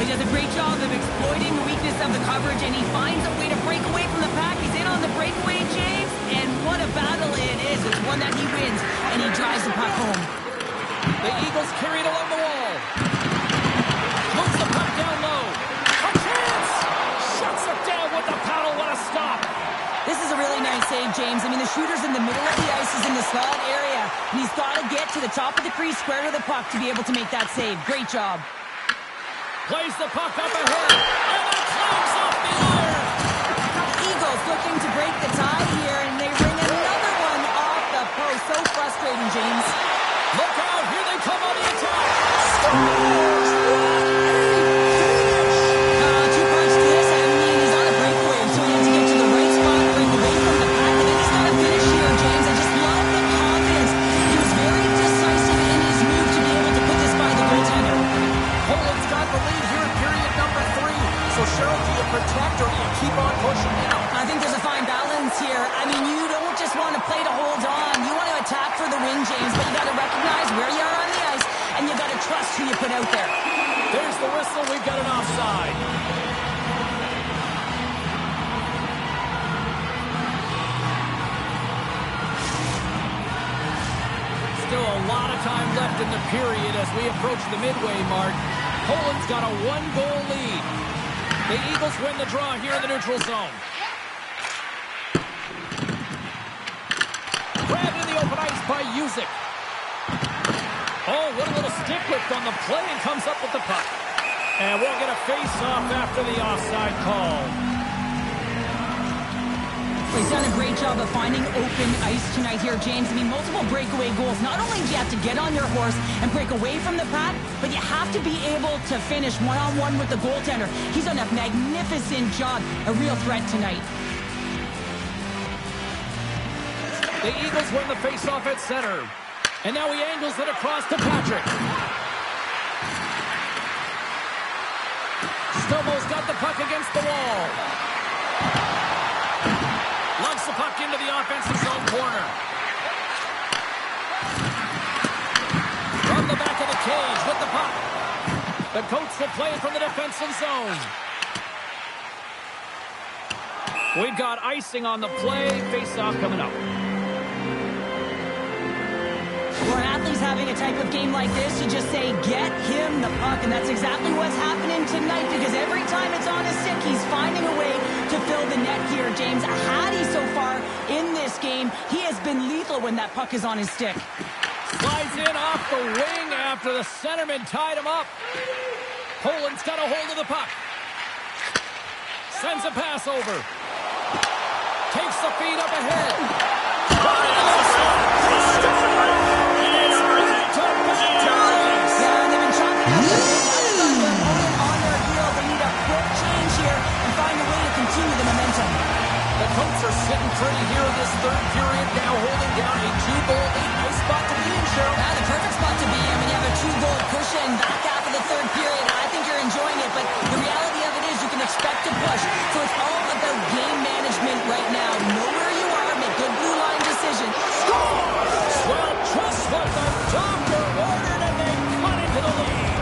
He does a great job of exploiting the weakness of the coverage, and he finds a way to break away from the pack. He's in on the breakaway, James, and what a battle it is. It's one that he wins, and he drives the puck home. The Eagles carry it along the wall. Moves the puck down low. A chance! Shuts it down with the paddle. What a stop! This is a really nice save, James. I mean, the shooter's in the middle of the ice. He's in the slot area, and he's got to get to the top of the crease, square to the puck, to be able to make that save. Great job. Plays the puck up ahead, and it climbs off the iron. Eagles looking to break the tie here, and they ring another one off the post. So frustrating, James. Look out, here they come on the attack. trust who you put out there. There's the whistle. We've got an offside. Still a lot of time left in the period as we approach the midway mark. Poland's got a one-goal lead. The Eagles win the draw here in the neutral zone. Grabbed in the open ice by Usyk. Oh, what a little stick lift on the play, and comes up with the puck. And we'll get a face-off after the offside call. He's done a great job of finding open ice tonight here, James. I mean, multiple breakaway goals. Not only do you have to get on your horse and break away from the pack, but you have to be able to finish one-on-one with the goaltender. He's done a magnificent job. A real threat tonight. The Eagles win the face-off at center. And now he angles it across to Patrick. Znojmo's got the puck against the wall. Lugs the puck into the offensive zone corner. From the back of the cage with the puck. The coach will play it from the defensive zone. We've got icing on the play. Face-off coming up. When an athlete's having a type of game like this, you just say, get him the puck. And that's exactly what's happening tonight, because every time it's on his stick, he's finding a way to fill the net here, James. Hattie so far in this game, he has been lethal when that puck is on his stick. Slides in off the wing after the centerman tied him up. Poland's got a hold of the puck. Sends a pass over. Takes the feed up ahead. The Colts are sitting pretty here in this third period, now holding down a 2-goal lead. Nice spot to be in, Cheryl. Yeah, the perfect spot to be in when you have a 2-goal cushion back half of the third period. I think you're enjoying it, but the reality of it is you can expect to push. So it's all about game management right now. Know where you are, make good blue line decisions. Score! Well, just what the doctor ordered, and they cut into the lead.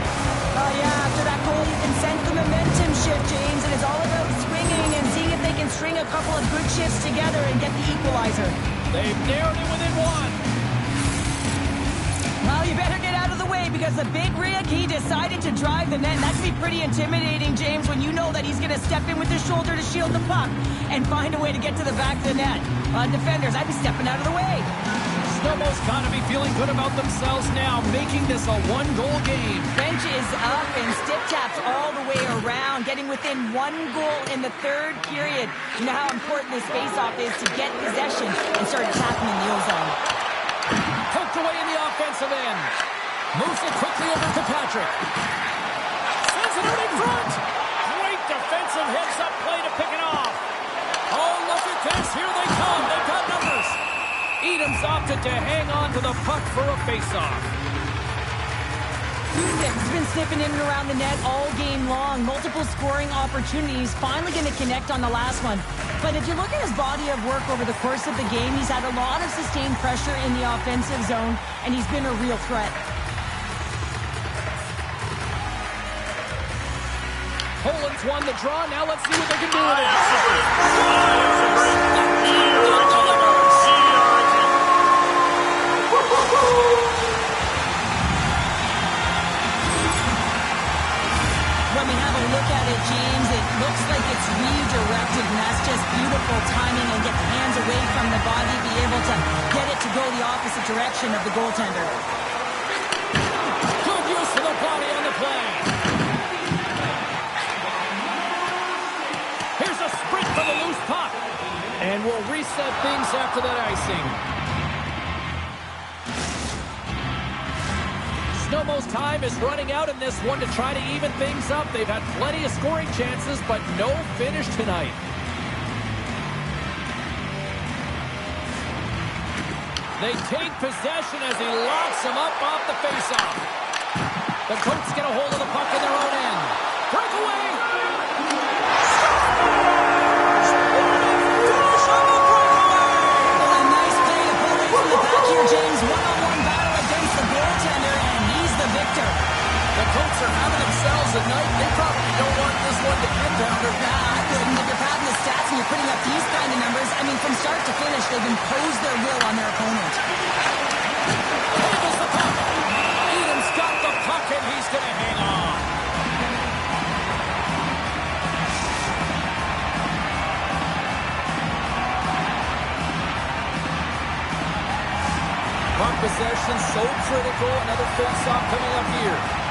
Oh, yeah, after that goal, you can sense the momentum shift, James, and it's all about swinging and seeing if they can string a couple of good shifts together and get the equalizer. They've narrowed it within one. Well, you better get out of the way, because the big rig, he decided to drive the net. And that can be pretty intimidating, James, when you know that he's going to step in with his shoulder to shield the puck and find a way to get to the back of the net. Defenders, I'd be stepping out of the way. Znojmo's got to be feeling good about themselves now, making this a one-goal game. Bench is up and stick taps all the way around, getting within 1 goal in the third period. You know how important this face-off is to get possession and start attacking in the O-zone. Poked away in the offensive end. Moves it quickly over to Patrick. Sends it out in front. Great defensive heads-up play to pick it off. Oh, look at this. Here they come. They've got numbers. Edam's opted to hang on to the puck for a face-off. He's been sniffing in and around the net all game long. Multiple scoring opportunities. Finally going to connect on the last one. But if you look at his body of work over the course of the game, he's had a lot of sustained pressure in the offensive zone, and he's been a real threat. Poland's won the draw. Now let's see what they can do with it. When we have a look at it, James, it looks like it's redirected, and that's just beautiful timing, and get the hands away from the body, be able to get it to go the opposite direction of the goaltender. Good use of the body on the play. Here's a sprint for the loose puck. And we'll reset things after that icing. Znojmo's time is running out in this one to try to even things up. They've had plenty of scoring chances, but no finish tonight. They take possession as he locks him up off the faceoff. The Colts get a hold of the puck in their own end. Breakaway! A nice play to pull away from the back here, James. One-on-one battle against the goaltender, and he's the victor. The Colts are having themselves a night. They probably don't want this one to end, Pounder. Nah, I wouldn't. If you're padding the stats and you're putting up these kind of numbers, I mean, from start to finish, they've imposed their will on their opponent. Handles the puck. Edam's got the puck, and he's going to hang on. Puck possession so critical. Another face-off coming up here.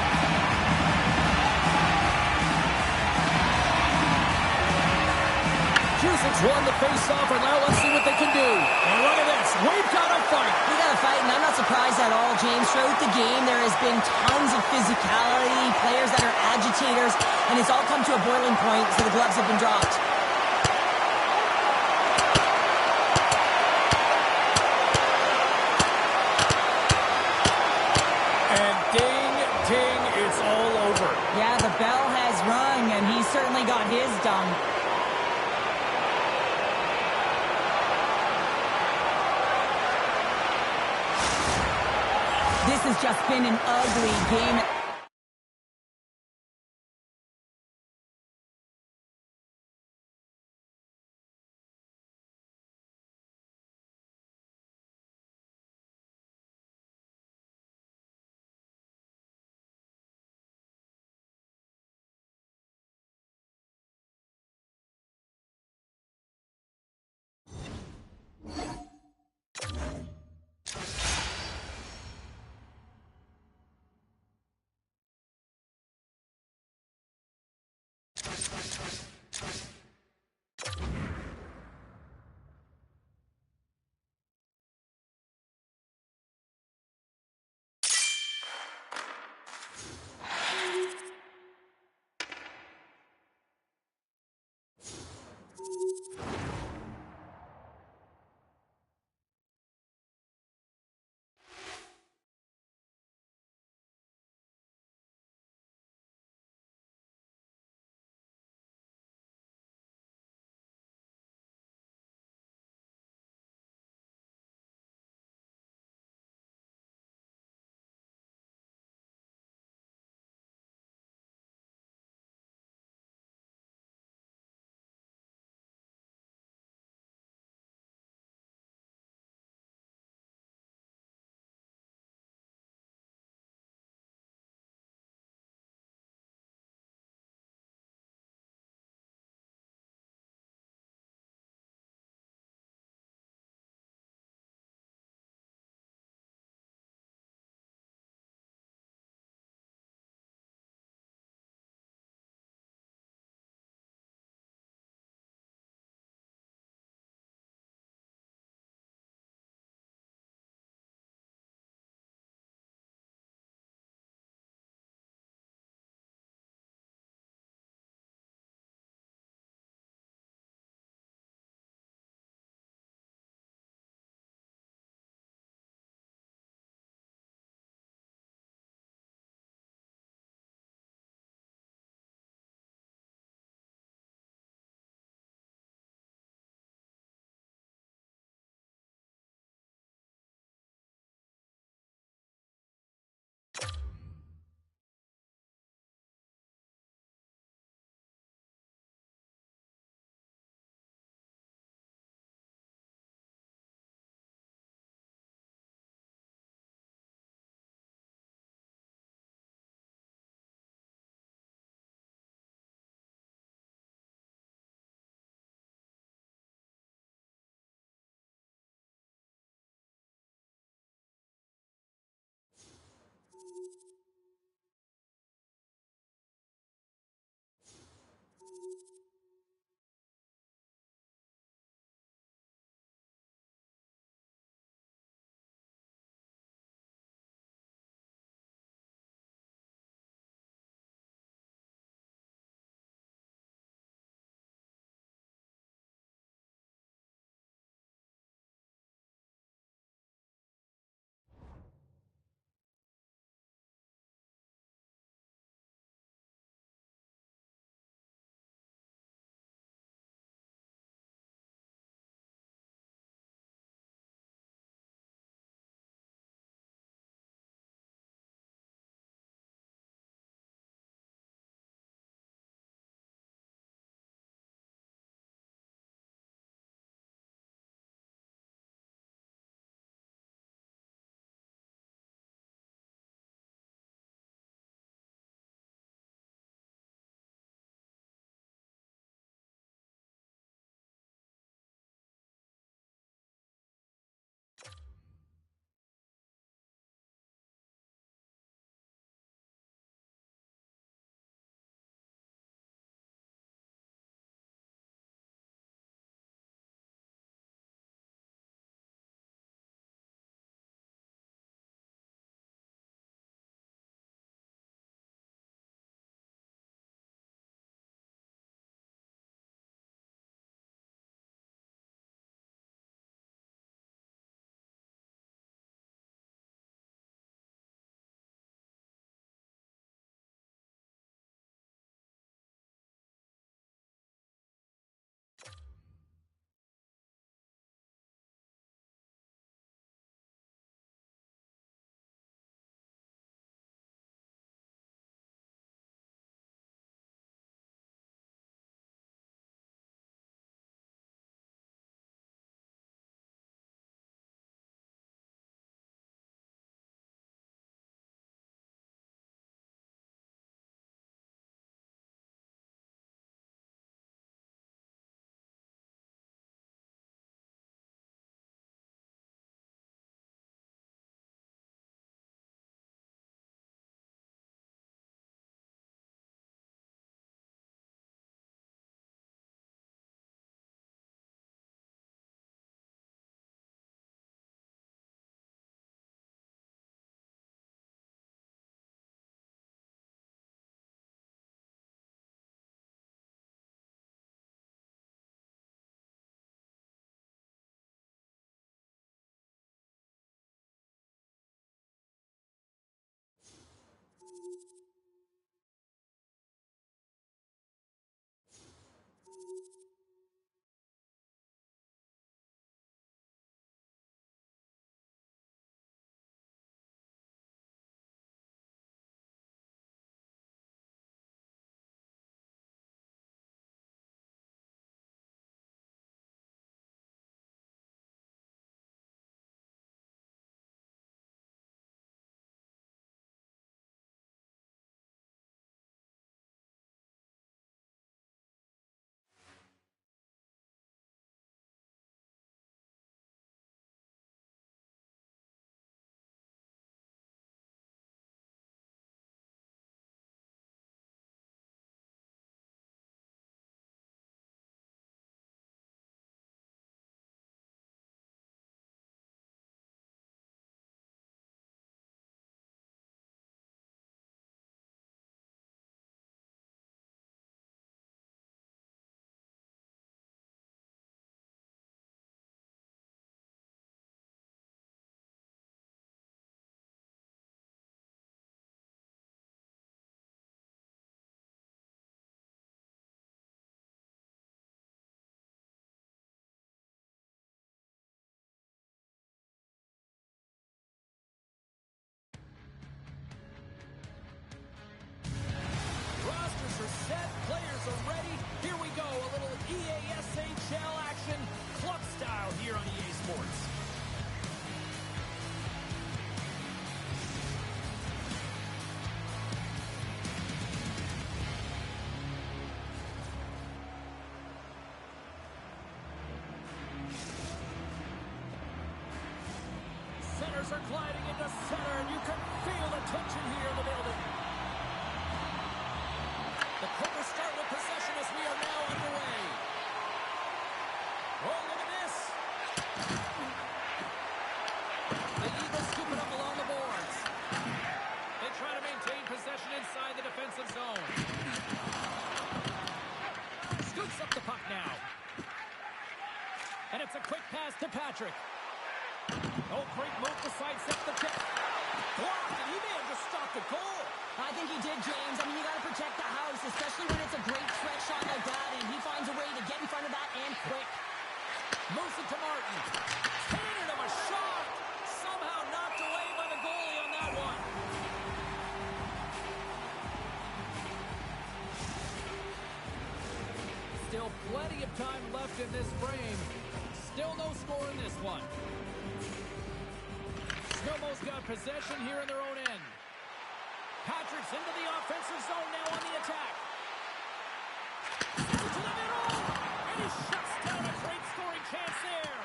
Cusic's won the face-off, and now let's see what they can do. And look at this. We've got a fight. We got a fight, and I'm not surprised at all, James. Throughout the game, there has been tons of physicality, players that are agitators, and it's all come to a boiling point, so the gloves have been dropped. And ding, ding, it's all over. Yeah, the bell has rung, and he's certainly got his done. This has just been an ugly game. Rosters are set, players are ready. Here we go, a little EASHL action, club style here on EA Sports. Centers are gliding into center, and you can feel the tension here in the building. The Clippers start with possession as we are now underway. Oh, look at this. The Eagles scoop it up along the boards. They try to maintain possession inside the defensive zone. Scoops up the puck now. And it's a quick pass to Patrick. Oh, great move to sidestep the tip. Blocked, and he may have just stopped the goal. I think he did, James. I mean, you got to protect the house, especially when it's a great stretch shot like that, and he finds a way to get in front of that and quick. Moves it to Martin. Handed him a shot. Somehow knocked away by the goalie on that one. Still plenty of time left in this frame. Still no score in this one. Znojmo's got possession here in their own end. Patrick's into the offensive zone now on the attack. To the middle, and he shuts down a great scoring chance there.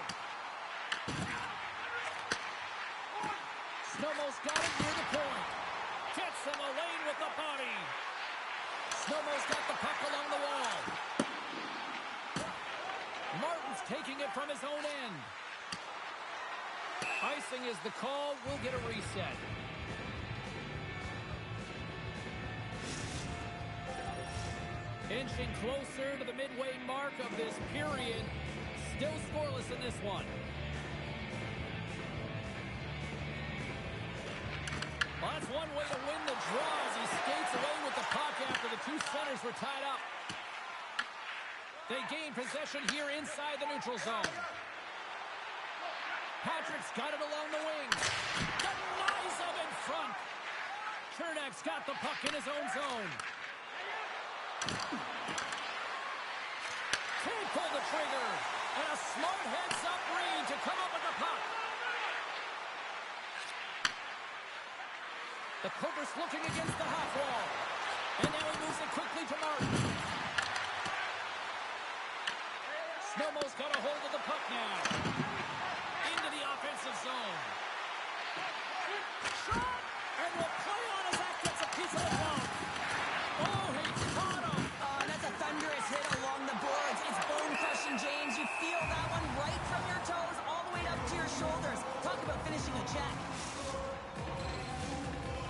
Znojmo's got it near the point. Gets in the lane with the body. Znojmo's got the puck along the wall. Martin's taking it from his own end. Icing is the call. We'll get a reset. Inching closer to the midway mark of this period. Still scoreless in this one. Well, that's one way to win the draw as he skates away with the puck after the two centers were tied up. They gain possession here inside the neutral zone. Patrick's got it along the wing. Denies him in front. Trenink's got the puck in his own zone. Can't pull the trigger. And a smart heads-up read to come up with the puck. The Clippers looking against the half wall. And now he moves it quickly to Martin. Znojmo's got a hold of the puck now. Into the offensive zone. Shot! And will play on as that gets a piece of the puck. Oh, he caught him. That's a thunderous hit along the boards. It's bone-crushing, James. You feel that one right from your toes all the way up to your shoulders. Talk about finishing a check.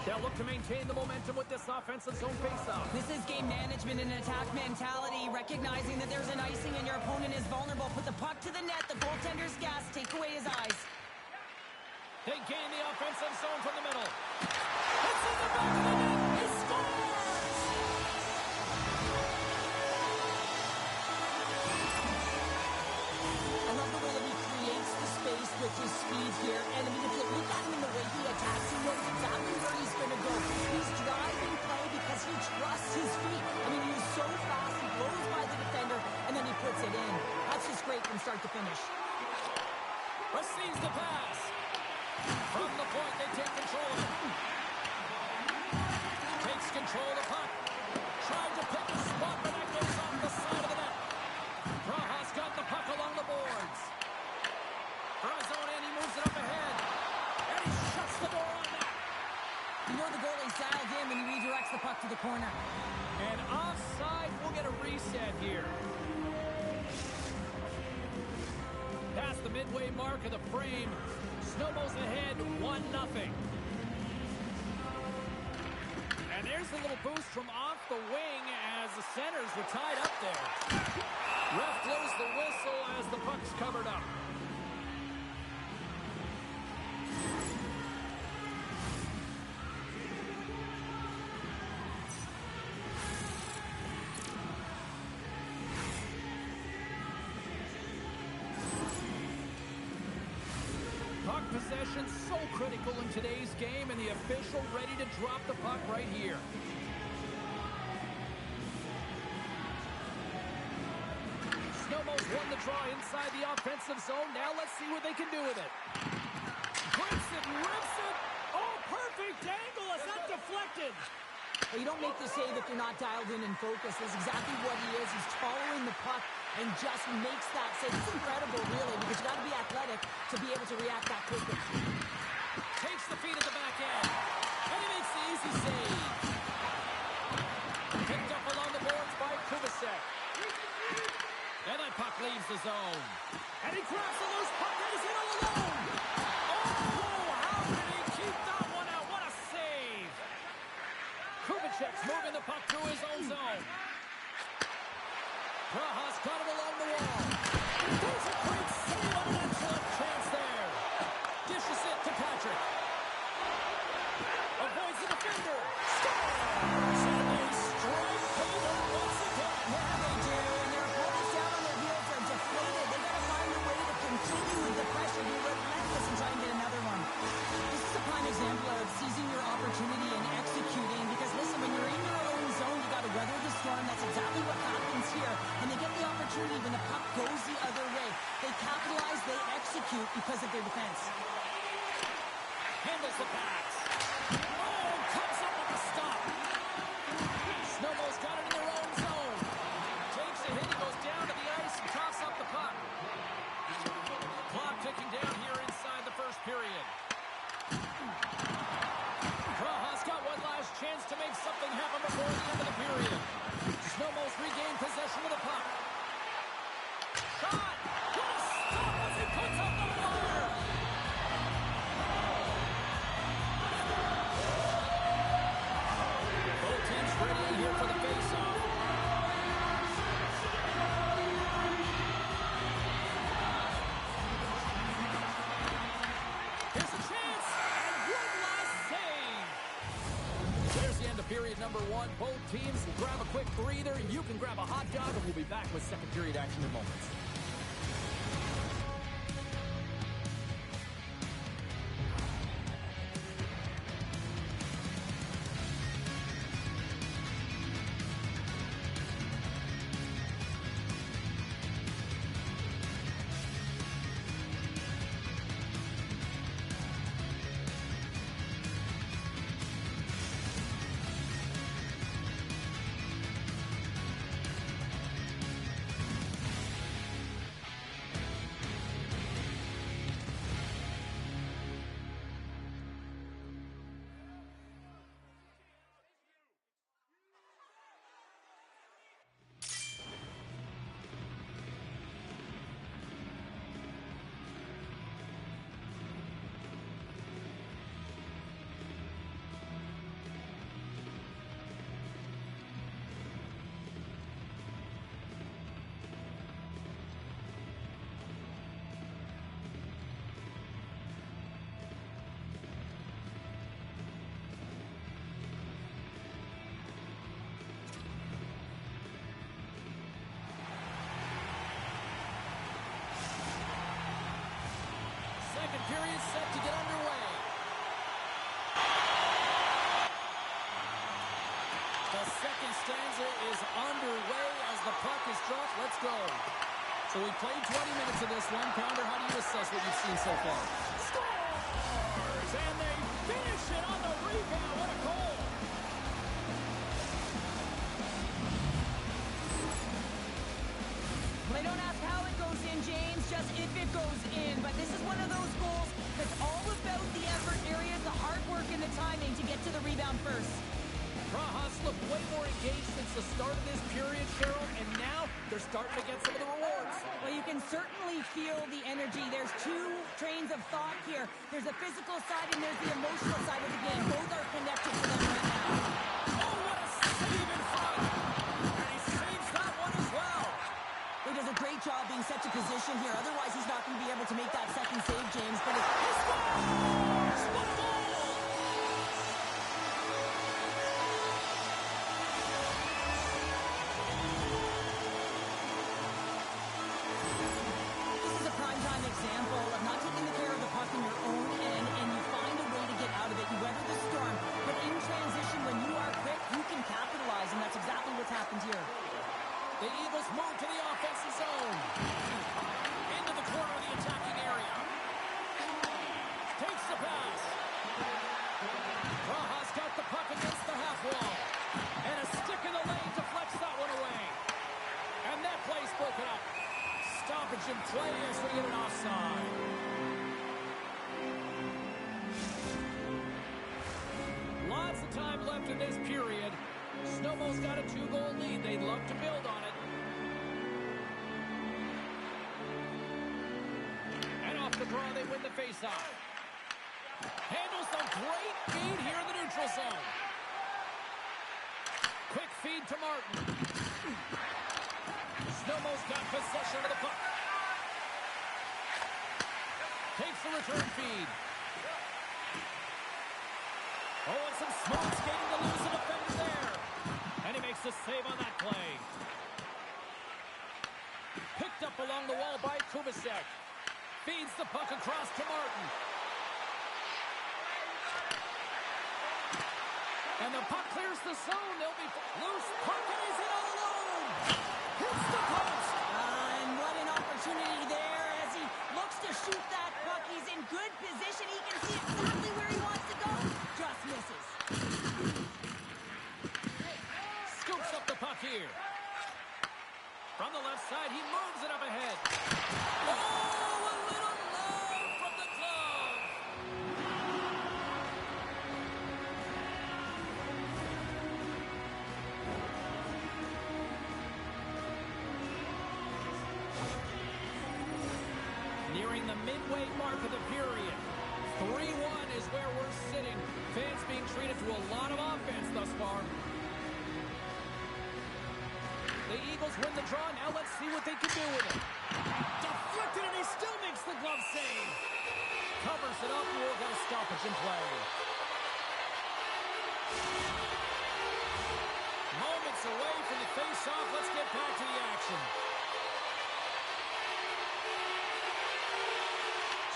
They'll look to maintain the momentum with this offensive zone faceoff. This is game management and attack mentality, recognizing that there's an icing and your opponent is vulnerable. Put the puck to the net, the goaltender's gas, take away his eyes. They gain the offensive zone from the middle. It's in the back of the net. He's control the puck. Trying to pick a spot, but that goes off the side of the net. Praha's got the puck along the boards. From his own end, he moves it up ahead. And he shuts the door on that. You know the goalie's dialed in when he redirects the puck to the corner. And offside, we'll get a reset here. Past the midway mark of the frame, Znojmo's ahead 1-0. And there's a little boost from off the wing as the centers were tied up there. Ref blows the whistle as the puck's covered up. Puck possession so critical in today's game, and the official ready to drop the puck right here. Znojmo's won the draw inside the offensive zone. Now let's see what they can do with it. Breaks it, rips it. Oh, perfect angle. It's not deflected. Well, you don't make the save if you're not dialed in and focused. That's exactly what he is. He's following the puck and just makes that save. It's incredible, really, because you got to be athletic to be able to react that quickly. Takes the feet at the back end. And he makes the easy save. Picked up along the boards by Kubasek. And that puck leaves the zone. And he grabs the loose puck and he's in all alone. Oh, how did he keep that one out? What a save. Kubicek's moving the puck through his own zone. Praha's got it along the wall. There's a great save on an excellent chance there. Dishes it to Patrick. Avoids the defender. Scores! And they strike Taylor once again. Yeah, they do. And their opponents down on their heels are deflated. They got to find a way to continue with the pressure, be relentless, and try and get another one. This is a prime example of seizing your opportunity and executing. Because listen, when you're in your own zone, you got to weather the storm. That's exactly what happens here. And they get the opportunity when the puck goes the other way. They capitalize, they execute because of their defense. Handles the pass. Oh, comes up with the stop. Znojmo's got it in their own zone. Takes a hit, he goes down to the ice and coughs up the puck. Clock ticking down here inside the first period. Praha's got one last chance to make something happen before the end of the period. Znojmo's regained possession of the puck. Shot! What a stop as he puts up the fire! Both teams ready here for the face-off. Here's a chance, and one last save. There's the end of period number one. Both teams will grab a quick breather. You can grab a hot dog, and we'll be back with second period action in moments. Second period set to get underway. The second stanza is underway as the puck is dropped. Let's go. So we played 20 minutes of this one. Pounder, how do you assess what you've seen so far? Scores! And they finish it on the rebound. What a goal! just if it goes in, but this is one of those goals that's all about the effort areas, the hard work and the timing to get to the rebound first. Praha's looked way more engaged since the start of this period, Cheryl, and now they're starting to get some of the rewards. Well, you can certainly feel the energy. There's two trains of thought here. There's the physical side and there's the emotional side of the game. Both are connected to them right now. Oh, what a save in front! And he saves that one as well. He does a great job being set to position here. Otherwise, he's not going to be able to make that second save, James. But it's... He scores! What a goal! Example of not taking the care of the puck in your own end, and you find a way to get out of it. You weather the storm, but in transition, when you are quick, you can capitalize, and that's exactly what's happened here. The Eagles move to the offensive zone. Into the corner of the attacking area. Takes the pass. Praha's got the puck against the half wall. And a stick in the lane deflects that one away. And that play's broken up. Stoppage in play as we get an offside. Lots of time left in this period. Snowball's got a 2-goal lead. They'd love to build on it. And off the draw, they win the faceoff. Handles the great feed here in the neutral zone. Quick feed to Martin. Snowmo's got possession of the puck. Takes the return feed. Oh, and some smooth skating to lose a defender there. And he makes the save on that play. Picked up along the wall by Kubasek. Feeds the puck across to Martin. And the puck clears the zone. They'll be loose. Puck and he's in all alone. Hits the post. And what an opportunity there as he looks to shoot that puck. He's in good position. He can see exactly where he wants to go. Just misses. Scoops up the puck here. From the left side, he moves it up ahead. Oh, a little love from the glove. Nearing the midway mark of the period. 3-1 is where we're sitting. Fans being treated to a lot of offense thus far. The Eagles win the draw. Now let's see what they can do with it. Deflected, and he still makes the glove save. Covers it up, and we'll get a stoppage in play. Moments away from the face-off. Let's get back to the action.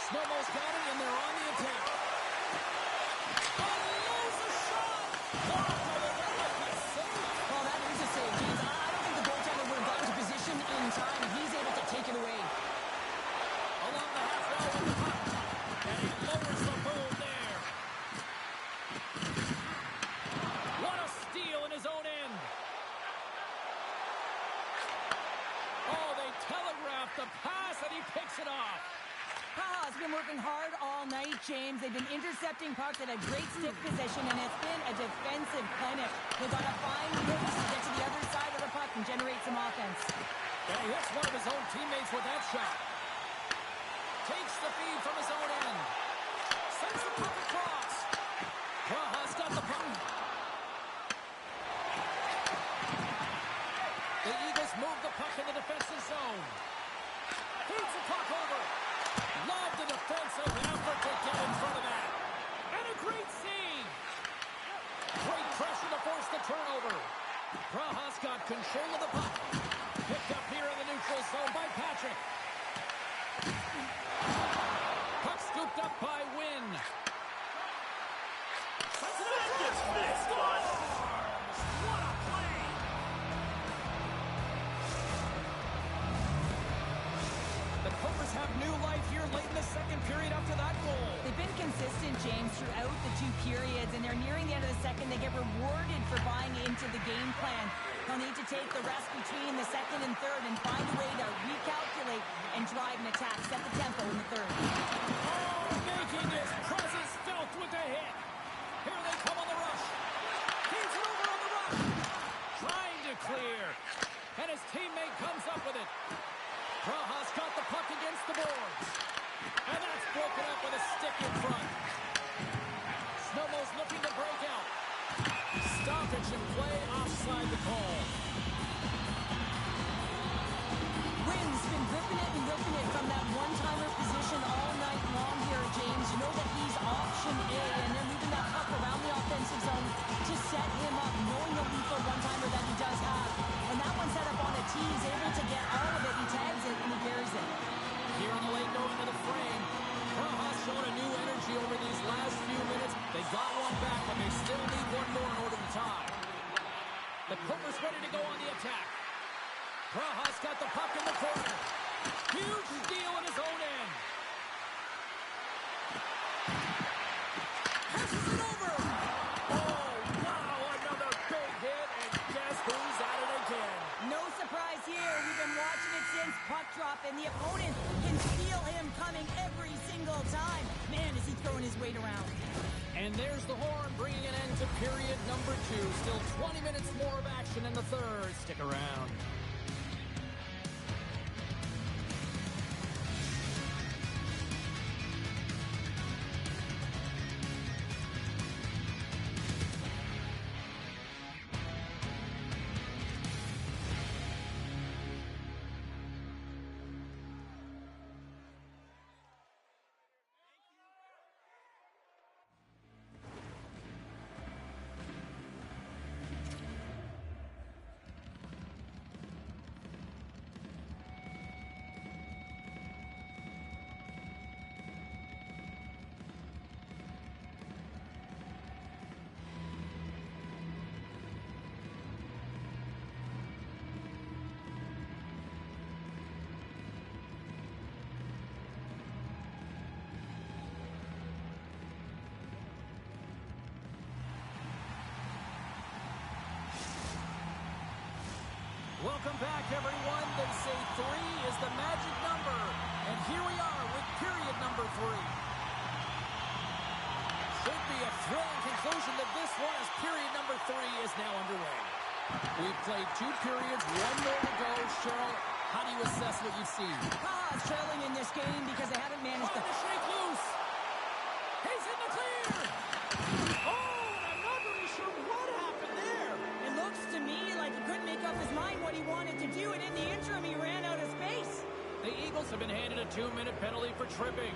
Snowball's got it, and they're on the attack. Oh, there's a shot! Well, that is a save, James. I don't think the goaltender would have gotten to position in time. He's able to take it away. Along the half wall with the puck. And he lowers the boom there. What a steal in his own end. Oh, they telegraphed the pass, and he picks it off. Praha's been working hard all night, James. They've been intercepting pucks at a great stick position, and it's been a defensive clinic. They've got to find ways to get to the other side of the puck and generate some offense. And he hits one of his own teammates with that shot. Takes the feed from his own end. Sends the puck across. Praha's got the puck. The Eagles move the puck in the defensive zone. Feeds the puck over. Love the defensive effort to get in front of that. And a great save. Great pressure to force the turnover. Praha's got control of the puck. Picked up here in the neutral zone by Patrick. Puck scooped up by Wynn. That gets missed on. What a play. The Cobras have new life here late in the second period after that goal. They've been consistent, James, throughout the two periods, and they're nearing the end of the second. They get rewarded for buying into the game plan. He'll need to take the rest between the second and third and find a way to recalculate and drive an attack. Set the tempo in the third. Oh, making his presence felt with a hit. Here they come on the rush. Feeds it over on the rush. Trying to clear. And his teammate comes up with it. Praha's got the puck against the boards. And that's broken up with a stick in front. Znojmo's looking to break out. Stoppage in play offside the call. Wynn's been ripping it from that one-timer position all night long here, James. You know that he's option A, and they're moving that puck around the offensive zone to set him up, knowing the lethal one-timer that he does have. And that one set up on a tee. He's able to get all of it. He tags it, and he carries it. Here in the lane going to the frame. Praha's shown a new energy over these last few minutes. They got one back, but they still need one more in order to tie. The Clippers ready to go on the attack. Praha's got the puck in the corner. Huge steal in his own end. Passes it over. Oh, wow, another big hit, and guess who's at it again? No surprise here. We've been watching it since puck drop, and the opponent can feel him coming every single time. Man, is he throwing his weight around. And there's the horn, bringing an end to period number 2. Still 20 minutes more of action in the third. Stick around. Welcome back, everyone. They say 3 is the magic number. And here we are with period number 3. Should be a thrilling conclusion to this one as period number 3 is now underway. We've played 2 periods, 1 more to go. Cheryl, how do you assess what you've seen? Praha's trailing in this game because they haven't managed to shake loose. He's in the clear. Oh, I'm not really sure what happened there. It looks to me like he couldn't make up his mind what he wanted to do, and in the interim, he ran out of space. The Eagles have been handed a 2-minute penalty for tripping.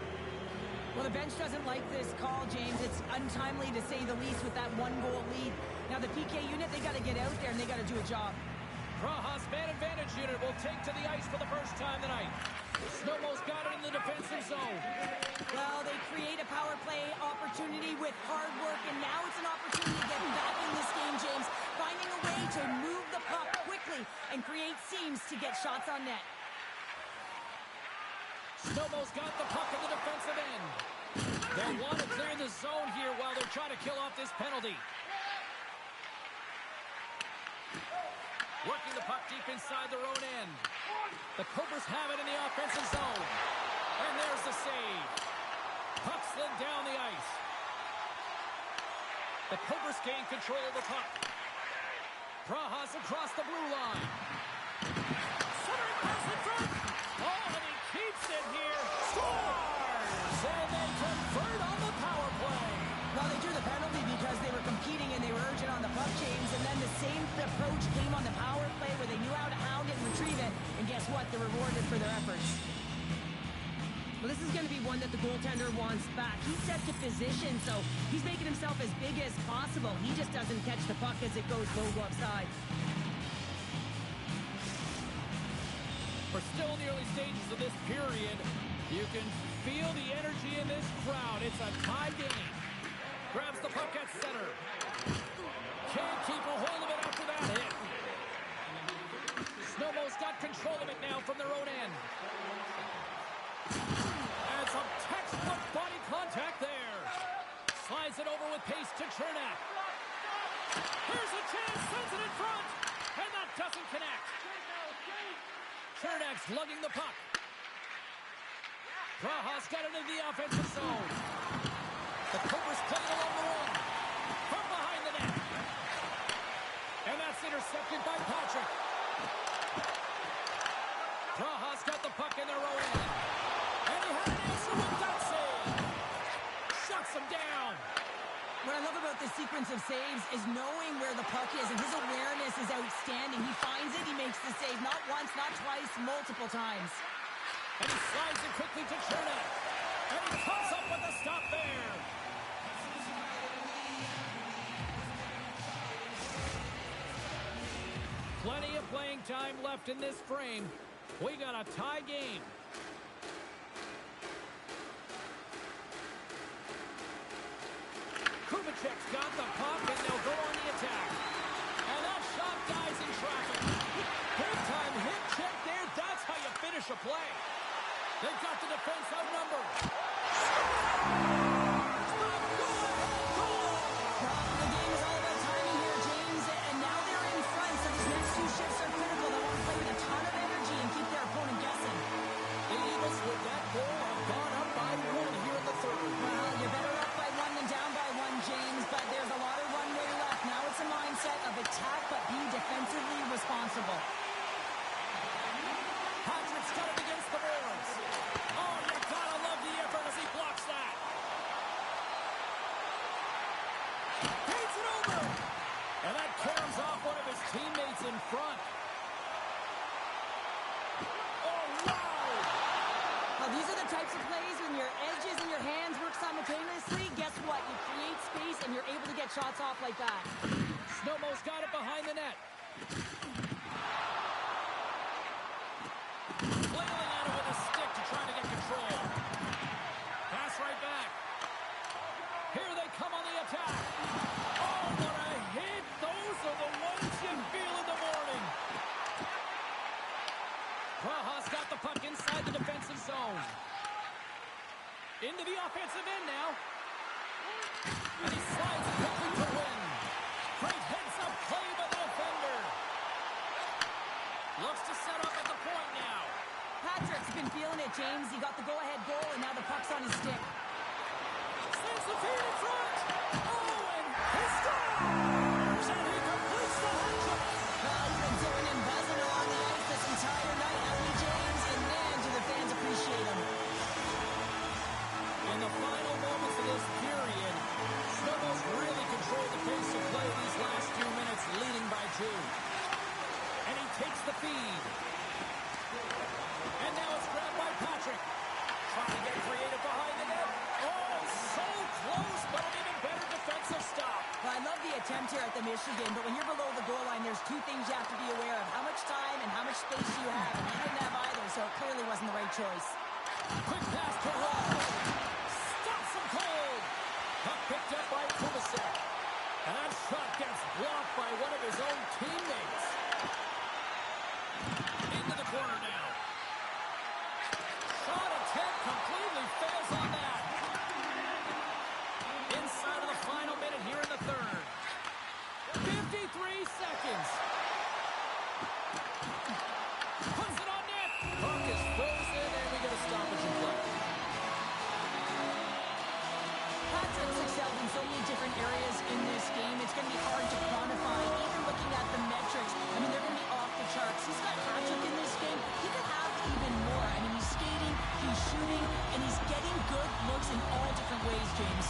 Well, the bench doesn't like this call, James. It's untimely to say the least with that 1-goal lead. Now, the PK unit, they got to get out there, and they got to do a job. Praha's man advantage unit will take to the ice for the first time tonight. Znojmo's got it in the defensive zone. Well, they create a power play opportunity with hard work, and now it's an opportunity to get back in this game, James. Finding a way to move the puck quickly and create seams to get shots on net. Znojmo's got the puck in the defensive end. They want to clear the zone here while they're trying to kill off this penalty. Working the puck deep inside their own end. The Cobras have it in the offensive zone. And there's the save. Puck slid down the ice. The Cobras gain control of the puck. Praha's across the blue line. Centering pass in front. Oh, and he keeps it here. Scores! And they convert on the power play. Well, they drew the penalty because they were competing and they were urgent on the puck, James. And then the same approach came on the power play where they knew how to hound it and retrieve it. And guess what? They're rewarded for their efforts. Well, this is going to be one that the goaltender wants back. He's set to position, so he's making himself as big as possible. He just doesn't catch the puck as it goes low glove side. We're still in the early stages of this period. You can feel the energy in this crowd. It's a tie game. Grabs the puck at center. Can't keep a hold of it after that hit. Znojmo's got control of it now from their own end. And some textbook body contact there. Slides it over with pace to Trenink. Here's a chance, sends it in front. And that Trenink's lugging the puck. Praha's got it in the offensive zone. The Clippers play it along the wing. From behind the net. And that's intercepted by Patrick. Praha's got the puck in their own end. And he had an answer with that save. Shuts him down. What I love about this sequence of saves is knowing where the puck is, and his awareness is outstanding. He finds it, he makes the save, not once, not twice, multiple times. And he slides it quickly to Trenink. And he comes up with a stop there. Plenty of playing time left in this frame. We got a tie game. Kubicek's got the puck, and they'll go on the attack. And that shot dies in traffic. Big time hit check there. That's how you finish a play. They've got the defense outnumbered. The game is all about timing here, James, and now they're in front, so these next two shifts are critical. They want to play with a ton of energy and keep their opponent guessing. The Eagles with that goal have gone up by one here in the third. Well, you're better up by one than down by one, James, but there's a lot of runway left. Now it's a mindset of attack, but be defensively responsible. Patrick's got it against the boards. Oh, you gotta love the effort as he blocks that. Takes it over. And that caroms off one of his teammates in front. Oh, wow. Well, these are the types of plays when your edges and your hands work simultaneously. Guess what? You create space and you're able to get shots off like that. Znojmo's got it behind the net. Flailing at it with a stick to try to get control. Pass right back. Here they come on the attack. Oh, what a hit. Those are the ones you feel in the morning. Praha's got the puck inside the defensive zone. Into the offensive end now. And he slides it quickly to win. Great heads-up play by the defender. Looks to set up at the point now. Patrick's been feeling it, James. He got the go-ahead goal, and now the puck's on his stick. Sends the feed in front. Oh, and he scores! And he completes the hat-trick. Well, he's been dipping and buzzing along the ice this entire night, hasn't he, James? And man, do the fans appreciate him. In the final moments of this period, Znojmo's really controlled the pace of play these last few minutes, leading by 2. And he takes the feed. And now it's grabbed by Patrick. Trying to get creative behind the net. Oh, so close, but an even better defensive stop. Well, I love the attempt here at the Michigan, but when you're below the goal line, there's two things you have to be aware of. How much time and how much space you have. And he didn't have either, so it clearly wasn't the right choice. Quick pass to Hall. Stops him cold. Puck picked up by Kubicek. And that shot gets blocked by one of his own teammates. Into the corner now. Shot attempt completely fails on that. Inside of the final minute here in the third. 53 seconds. Puts it on net. Puck is frozen, and we get a stoppage in play. Patrick's excelled in so many different areas in this game. It's going to be hard to quantify. Even looking at the metrics, I mean, they're going to be off the charts. He's got hat-trick in this game. He could have even more. I mean, he's skating, he's shooting, and he's getting good looks in all different ways, James.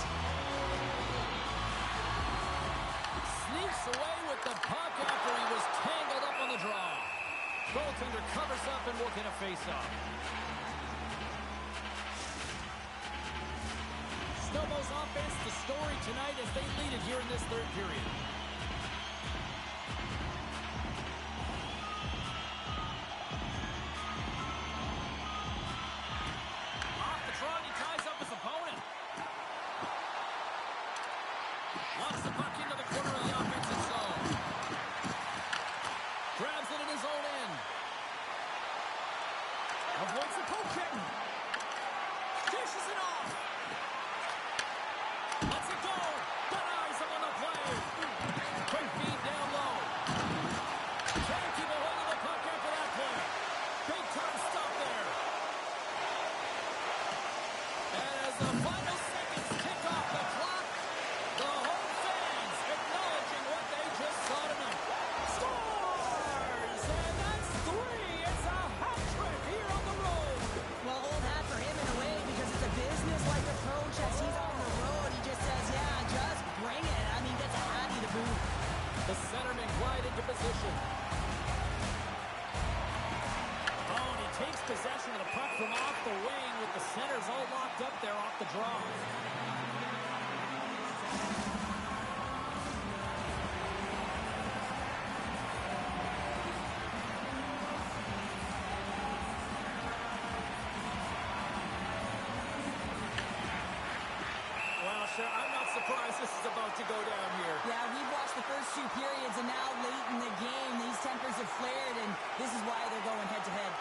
Sneaks away with the puck after he was tangled up on the draw. Goaltender covers up and will get a face-off. Znojmo's offense, the story tonight as they lead it here in this third period. Off the draw, he ties up his opponent. Locks the puck into the corner of the offensive zone. Grabs it in his own end. Avoids the poke check. Dishes it off. Lets it go. Denies him on the play. into position. Oh, and he takes possession of the puck from off the wing with the centers all locked up there off the draw. I'm not surprised this is about to go down here. Yeah, we've watched the first 2 periods, and now late in the game, these tempers have flared, and this is why they're going head-to-head.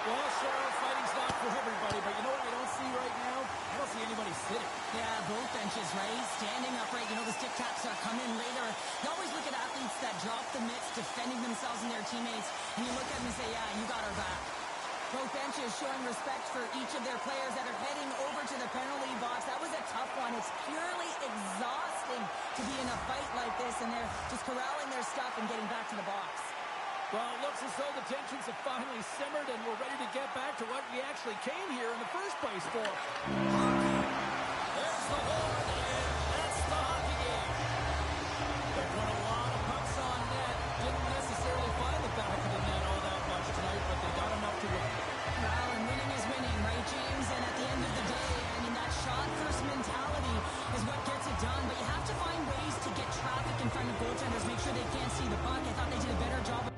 Well, Cheryl, fighting's not for everybody, but you know what I don't see right now? I don't see anybody sitting. Yeah, both benches, right? Standing upright. You know, the stick taps are coming later. You always look at athletes that drop the mitts, defending themselves and their teammates, and you look at them and say, yeah, you got our back. Both benches showing respect for each of their players that are heading over to the penalty box. That was a tough one. It's purely exhausting to be in a fight like this, and they're just corralling their stuff and getting back to the box. Well, it looks as though the tensions have finally simmered, and we're ready to get back to what we actually came here in the first place for. Hockey! There's the horn, and that's the hockey game. They put a lot of pucks on net. Didn't necessarily find the back of the net all that much tonight, but they got enough to win. Well, and winning is winning, right, James? And at the end of the day, I mean, that shot-first mentality is what gets it done. But you have to find ways to get traffic in front of goaltenders, make sure they can't see the puck. I thought they did a better job.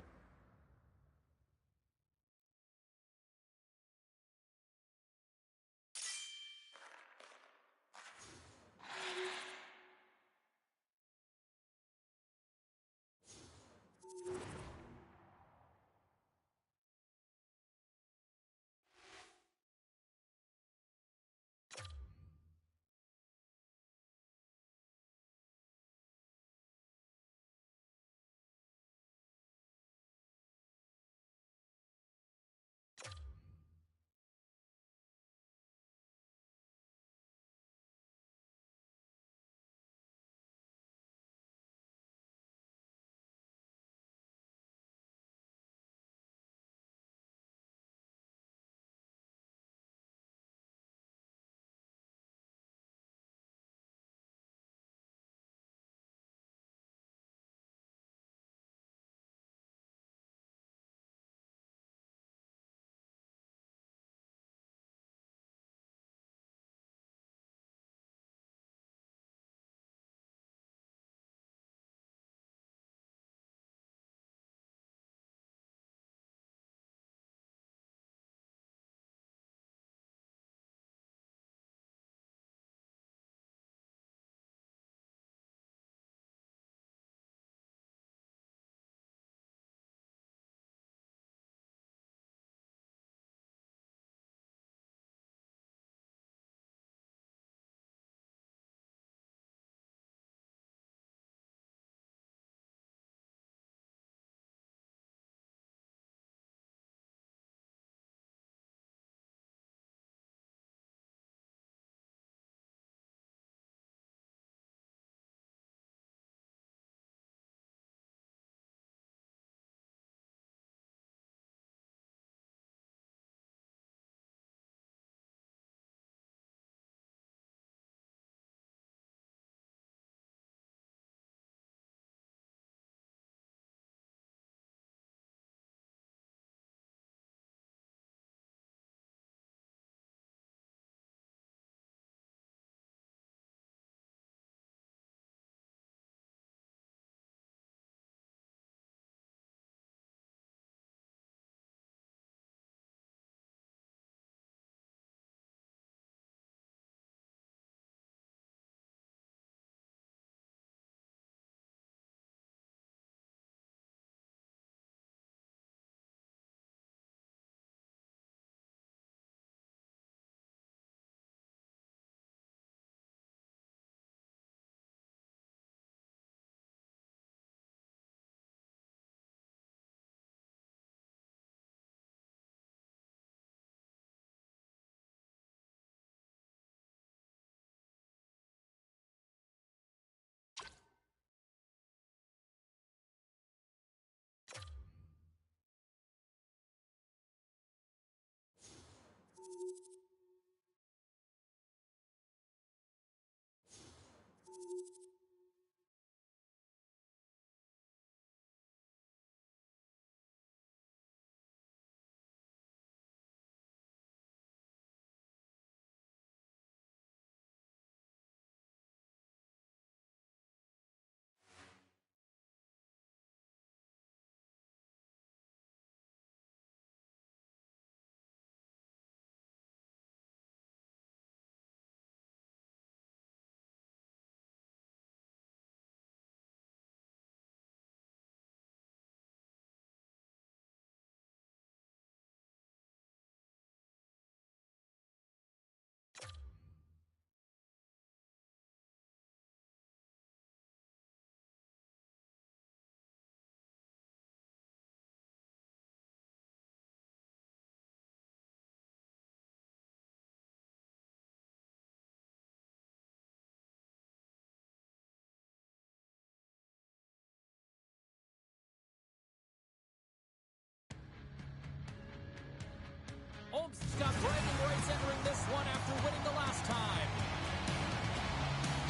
Holmes got bragging rights entering this one after winning the last time.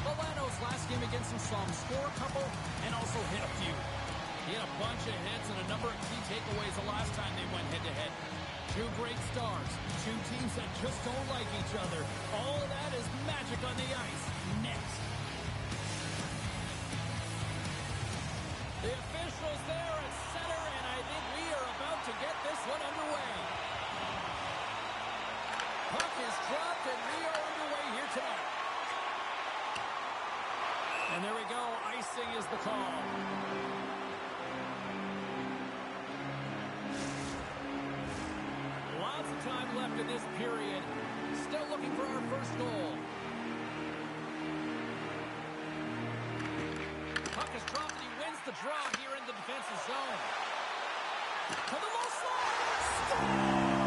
Milano's last game against him saw him score a couple and also hit a few. He had a bunch of hits and a number of key takeaways the last time they went head-to-head. Two great stars, two teams that just don't like each other. All of that is magic on the ice. Next. The officials there at center, and I think we are about to get this one underway. Puck is dropped, and we are underway here tonight. And there we go. Icing is the call. Lots of time left in this period. Still looking for our first goal. Puck is dropped, and he wins the draw here in the defensive zone. To the low slide.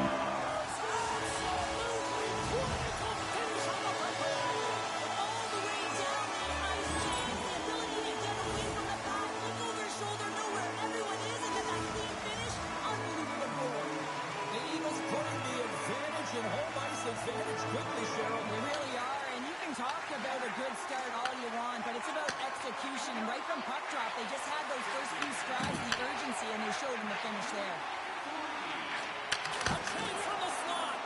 In home ice advantage quickly, Cheryl. They really are, and you can talk about a good start all you want, but it's about execution. And right from puck drop, they just had those first few strides, the urgency, and they showed in the finish there. A chance from the slot.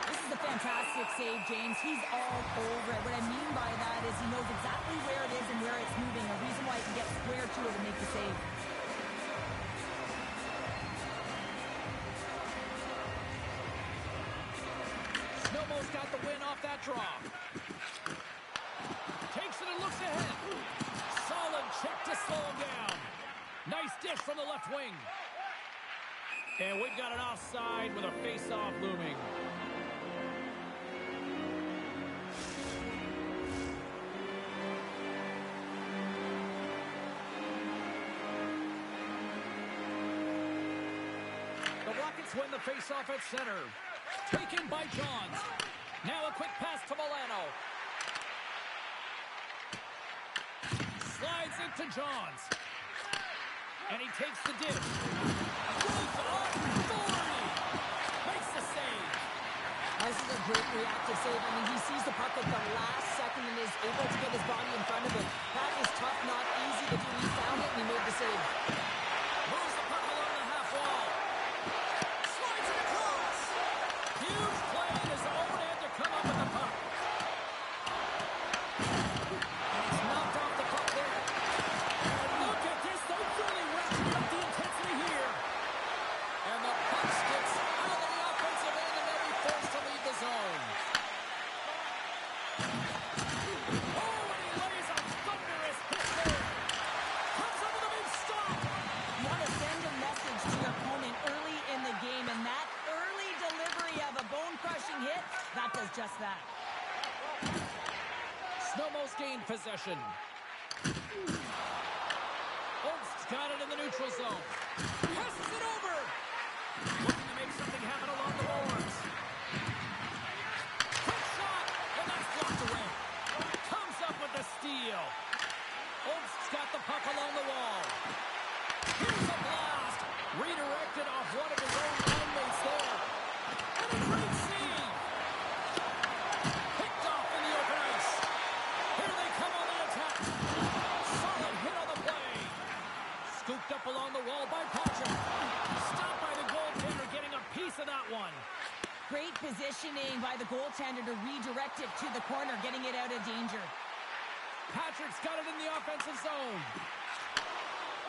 This is a fantastic save, James. He's all over it. What I mean by that is he knows exactly where it is and where it's moving, a reason why he can get square to it and make the save. Znojmo's got the win off that draw. Takes it and looks ahead. Solid check to slow him down. Nice dish from the left wing. And we've got an offside with a face-off looming. The Rockets win the face-off at center. Taken by Johns. Now a quick pass to Milano. Slides into Johns. And he takes the dish. Goes up. 40. Makes the save. This is a great reactive save. I mean, he sees the puck at the last second and is able to get his body in front of it. That is tough, not easy to do. He found it and he made the save. Moves the puck along the half wall. Slides it across. Huge play in his own end to come up with the puck. And he's knocked off the puck there. And look at this. They're really ratcheting up the intensity here. And the puck skips out of the offensive end and they'll be forced to leave the zone. Oh, and he lays a thunderous hit there. Comes up with a big stop. You want to send a message to your opponent early in the game, and that early delivery of a bone-crushing hit, that does just that. Znojmo's gained possession. Holmes got it in the neutral zone. Passes it over. Looking to make something happen along the boards. Quick shot, and that's blocked away. Comes up with the steal. Holmes got the puck along the wall. Here's a blast. Redirected off one of his own teammates there. And a great save. goaltender to redirect it to the corner, getting it out of danger. Patrick's got it in the offensive zone.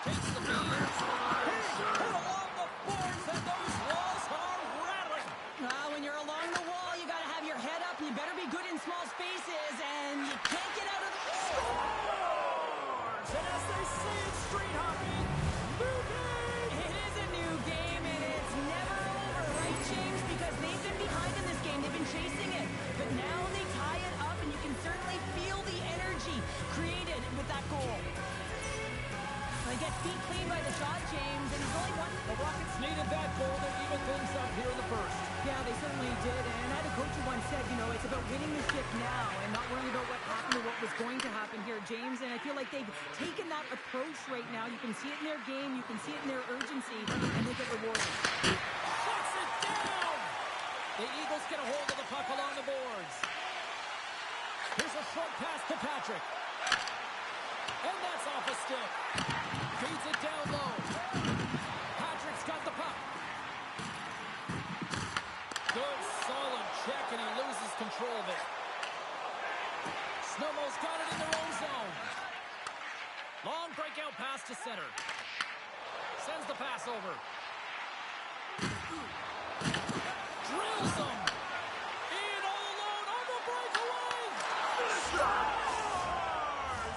Takes the feed and tries. Put along the boards, and those walls are rattling. When you're along the wall, you got to have your head up. You better be good in small spaces, and you can't get out of the... Scores! And as they say in street hockey, new game! It is a new game, and it's never over, right, James? Because they've been behind in this game. They've been chasing it. But now they tie it up, and you can certainly feel the energy created with that goal. They get feet clean by the shot, James, and he's only one. The Rockets needed that goal to even things up here in the first. Yeah, they certainly did. And I had a coach who once said, it's about winning the ship now and not worrying about what happened or what was going to happen here, James. And I feel like they've taken that approach right now. You can see it in their game. You can see it in their urgency, and they get rewarded. Shuts it down! The Eagles get a hold of the puck along the boards. Here's a short pass to Patrick. And that's off a stick. Feeds it down low. Patrick's got the puck. Good, solid check, and he loses control of it. Znojmo's got it in their own zone. Long breakout pass to center. Sends the pass over. Drills him. In all alone on the breakaway. Scores!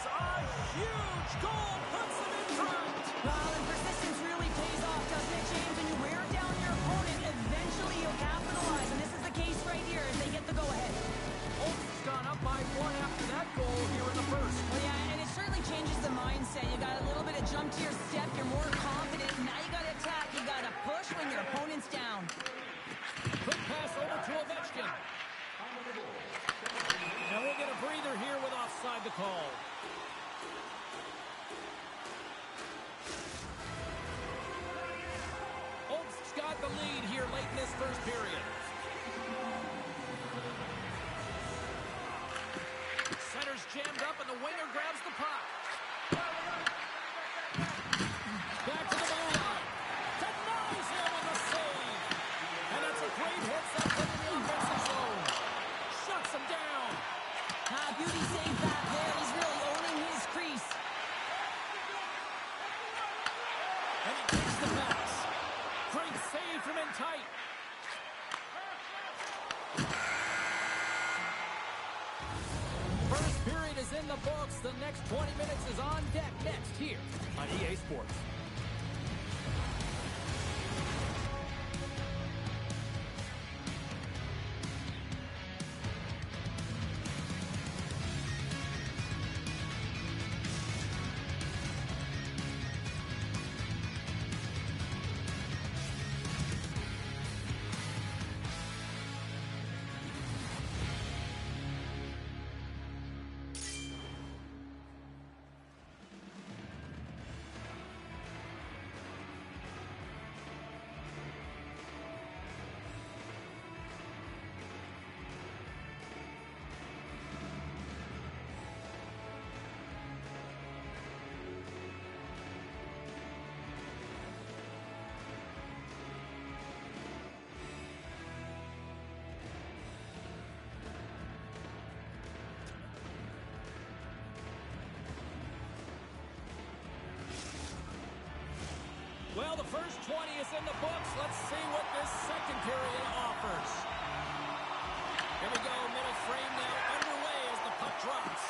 A huge goal puts them in front. Well, and persistence really pays off, doesn't it, James? When you wear down your opponent, eventually you'll capitalize. And this is the case right here as they get the go-ahead. Oaks has gone up by one after that goal here in the first. Well, yeah, and it certainly changes the mindset. You got a little bit of jump to your step. You're more confident. Now you got to attack. You got to push when your opponent's down. Quick pass over to Ovechkin. And we'll get a breather here with offside the call. Oaks got the lead here late in this first period. Center's jammed up and the winger grabs the puck. Back to the blue line. Denies him on the save. And that's a great hit set from the offensive zone. Shuts him down. Beauty save back there. He's really owning his crease. And he takes the pass. Great save from in tight. First period is in the books. The next 20 minutes is on deck next here on EA Sports. Well, the first 20 is in the books. Let's see what this second period offers. Here we go, middle frame now underway as the puck drops.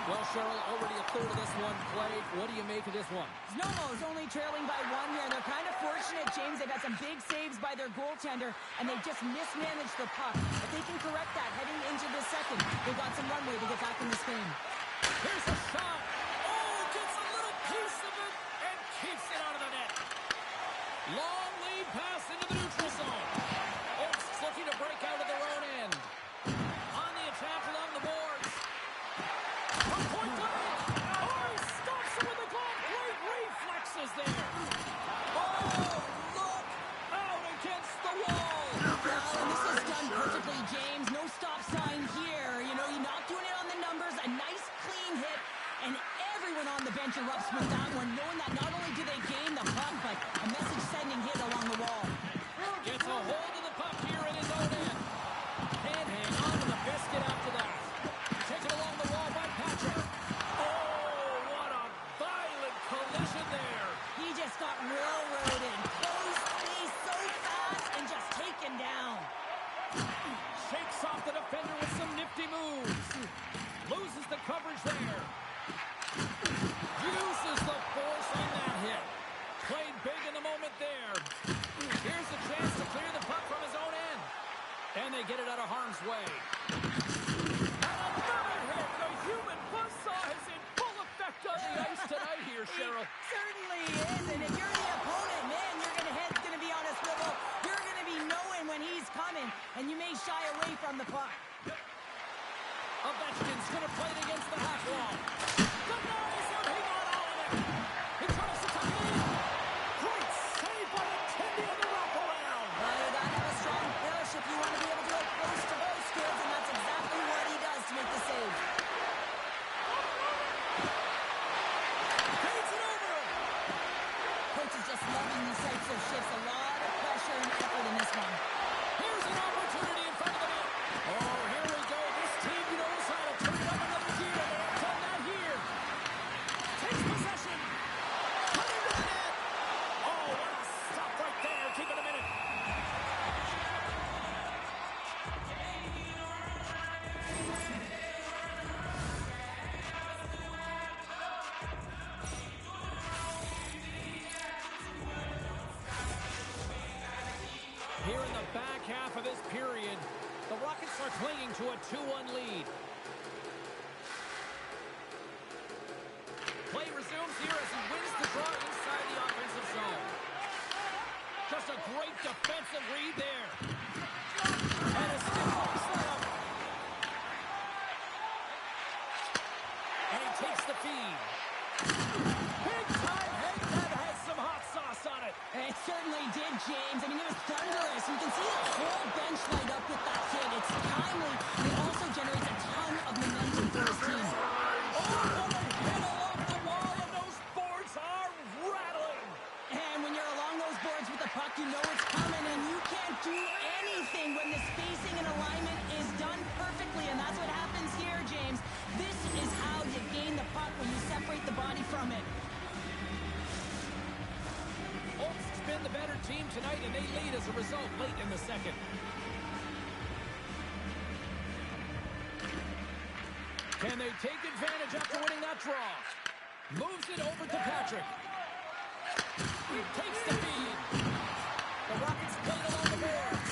Well, Cheryl, already a third of this one played. What do you make of this one? Znojmo's only trailing by one here. They're kind of fortunate, James. They've had some big saves by their goaltender, and they've just mismanaged the puck. If they can correct that heading into the second, they've got some runway to get back in this game. Here's a shot. Oh, gets a little piece of it and keeps it out of the net. Long lead pass into the neutral zone. Oaks looking to break out of their own end. On the attack along the boards. From point blank. Oh, he stops it with a glove. Great reflexes there. Oh, look out against the wall. And this is done perfectly, James. No stop sign here. You're not doing it on the numbers. A nice, clean hit. And everyone on the bench erupts with that one, knowing that not only do they gain the puck, but a message-sending hit along the wall. Gets a hold of the puck here in his own end. Can't hang back half of this period. The Rockets are clinging to a 2-1 lead. Play resumes here as he wins the draw inside the offensive zone. Just a great defensive read there. And a stiff slam. And he takes the feed. Big time hit that has some hot sauce on it. It certainly did, James. I mean, it was thunderous. You can see the whole bench light up with that hit. It's timely. It also generates a ton of momentum for his team. Oh, what a hit along the wall, and those boards are rattling. And when you're along those boards with the puck, you know it's coming, and you can't do anything when the spacing and alignment is done perfectly, and that's what happens here, James. This is how you gain the puck, when you separate the body from it. Holtz has been the better team tonight, and they lead as a result late in the second. Can they take advantage after winning that draw? Moves it over to Patrick. He takes the feed. The Rockets played along the boards.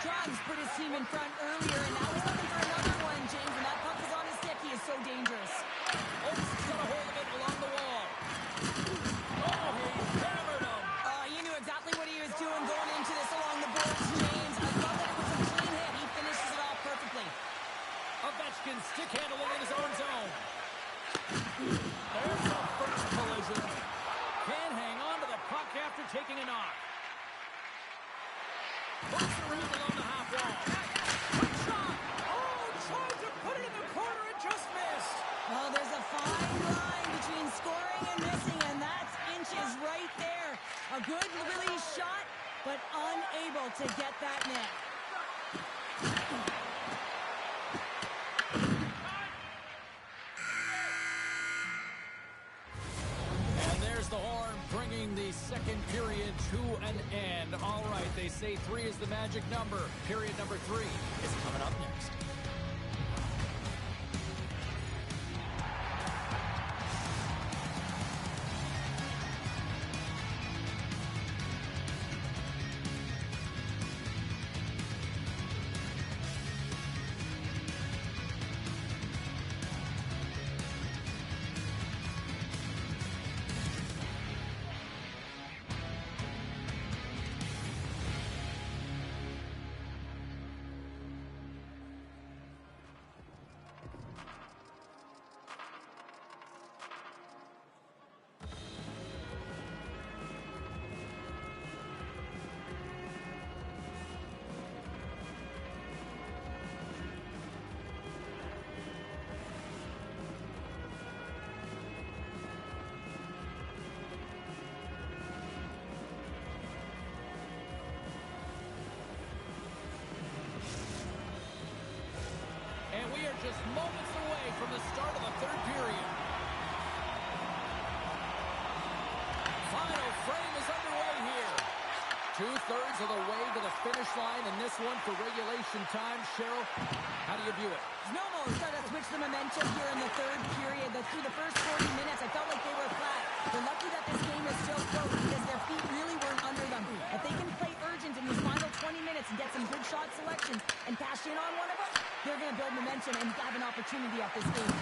Johns put his team in front earlier, and now he's looking for another one, James. When that puck is on his stick, he is so dangerous. Holtz has got a hold of it along the wall. Oh, he hammered him. He knew exactly what he was doing going into this along the boards, James. I love that it was a clean hit. He finishes it off perfectly. Ovechkin stick handling in his own zone. There's the first collision. Can't hang on to the puck after taking a knock. Moves it around along the half wall. Quick shot. Oh, tried to put it in the corner and just missed. Well, there's a fine line between scoring and missing, and that's inches right there. A good release shot, but unable to get that net. And there's the horn, bringing the second period to an end. All right, they say 3 is the magic number. Period number 3 is coming up next. And we are just moments away from the start of the third period. Final frame is underway here. 2/3 of the way to the finish line in this one for regulation time. Cheryl, how do you view it? Znojmo started to switch the momentum here in the third period. Through the first 40 minutes, I felt like they were flat. They're lucky that this game is still close because their feet really weren't under them. If they can play urgent in these final 20 minutes and get some good shot selection and cash in on one of them, they're going to build momentum and have an opportunity at this game.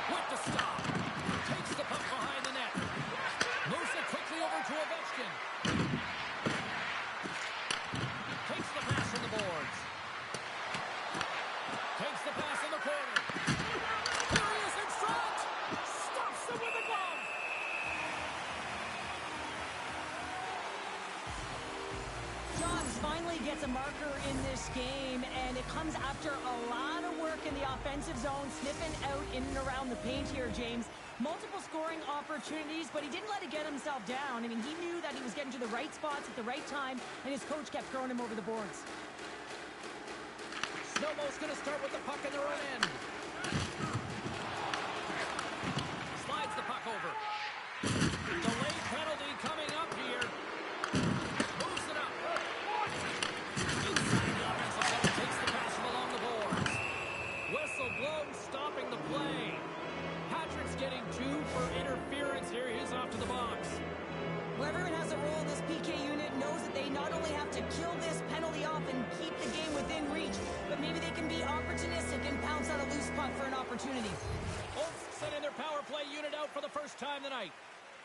With the stop. Takes the puck behind the net. Moves it quickly over to Ovechkin. Takes the pass from the boards. Takes the pass in the corner. Here he is in front. Stops him with a glove. Johns finally gets a marker in this game, and it comes after a lot of work in the offensive zone, sniffing out in and around the paint here, James. Multiple scoring opportunities, but he didn't let it get himself down. I mean, he knew that he was getting to the right spots at the right time, and his coach kept throwing him over the boards. Snowball's going to start with the puck in the right end. Slides the puck over. Delayed penalty coming up here. Moves it up. Inside the offensive zone, takes the pass from along the boards. Whistle blown, stopping the play. Patrick's getting 2 for interference here. He's off to the box. Well, everyone has a role in this PK unit, knows that they not only have to kill this penalty, opportunity. Oaks sending their power play unit out for the first time tonight.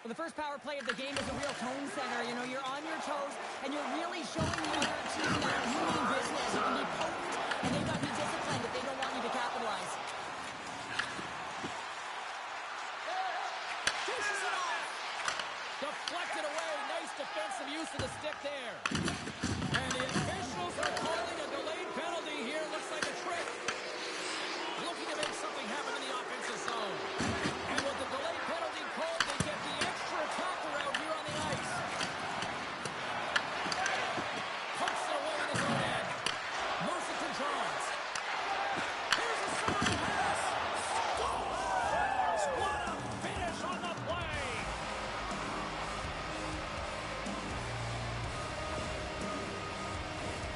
Well, the first power play of the game is a real tone setter. You know, you're on your toes, and you're really showing the other team that you mean business. You can be potent, and they've got to be disciplined if they don't want you to capitalize. Pushes it off. Deflected away. Nice defensive use of the stick there. And the officials are calling a delayed penalty here. Looks like a trick. Looking to make something happen in the offensive zone. And with the delayed penalty called, they get the extra attacker out here on the ice. Pumps it away in his own end. Moves it to Johns. Here's a soaring pass. Scores! What a finish on the play!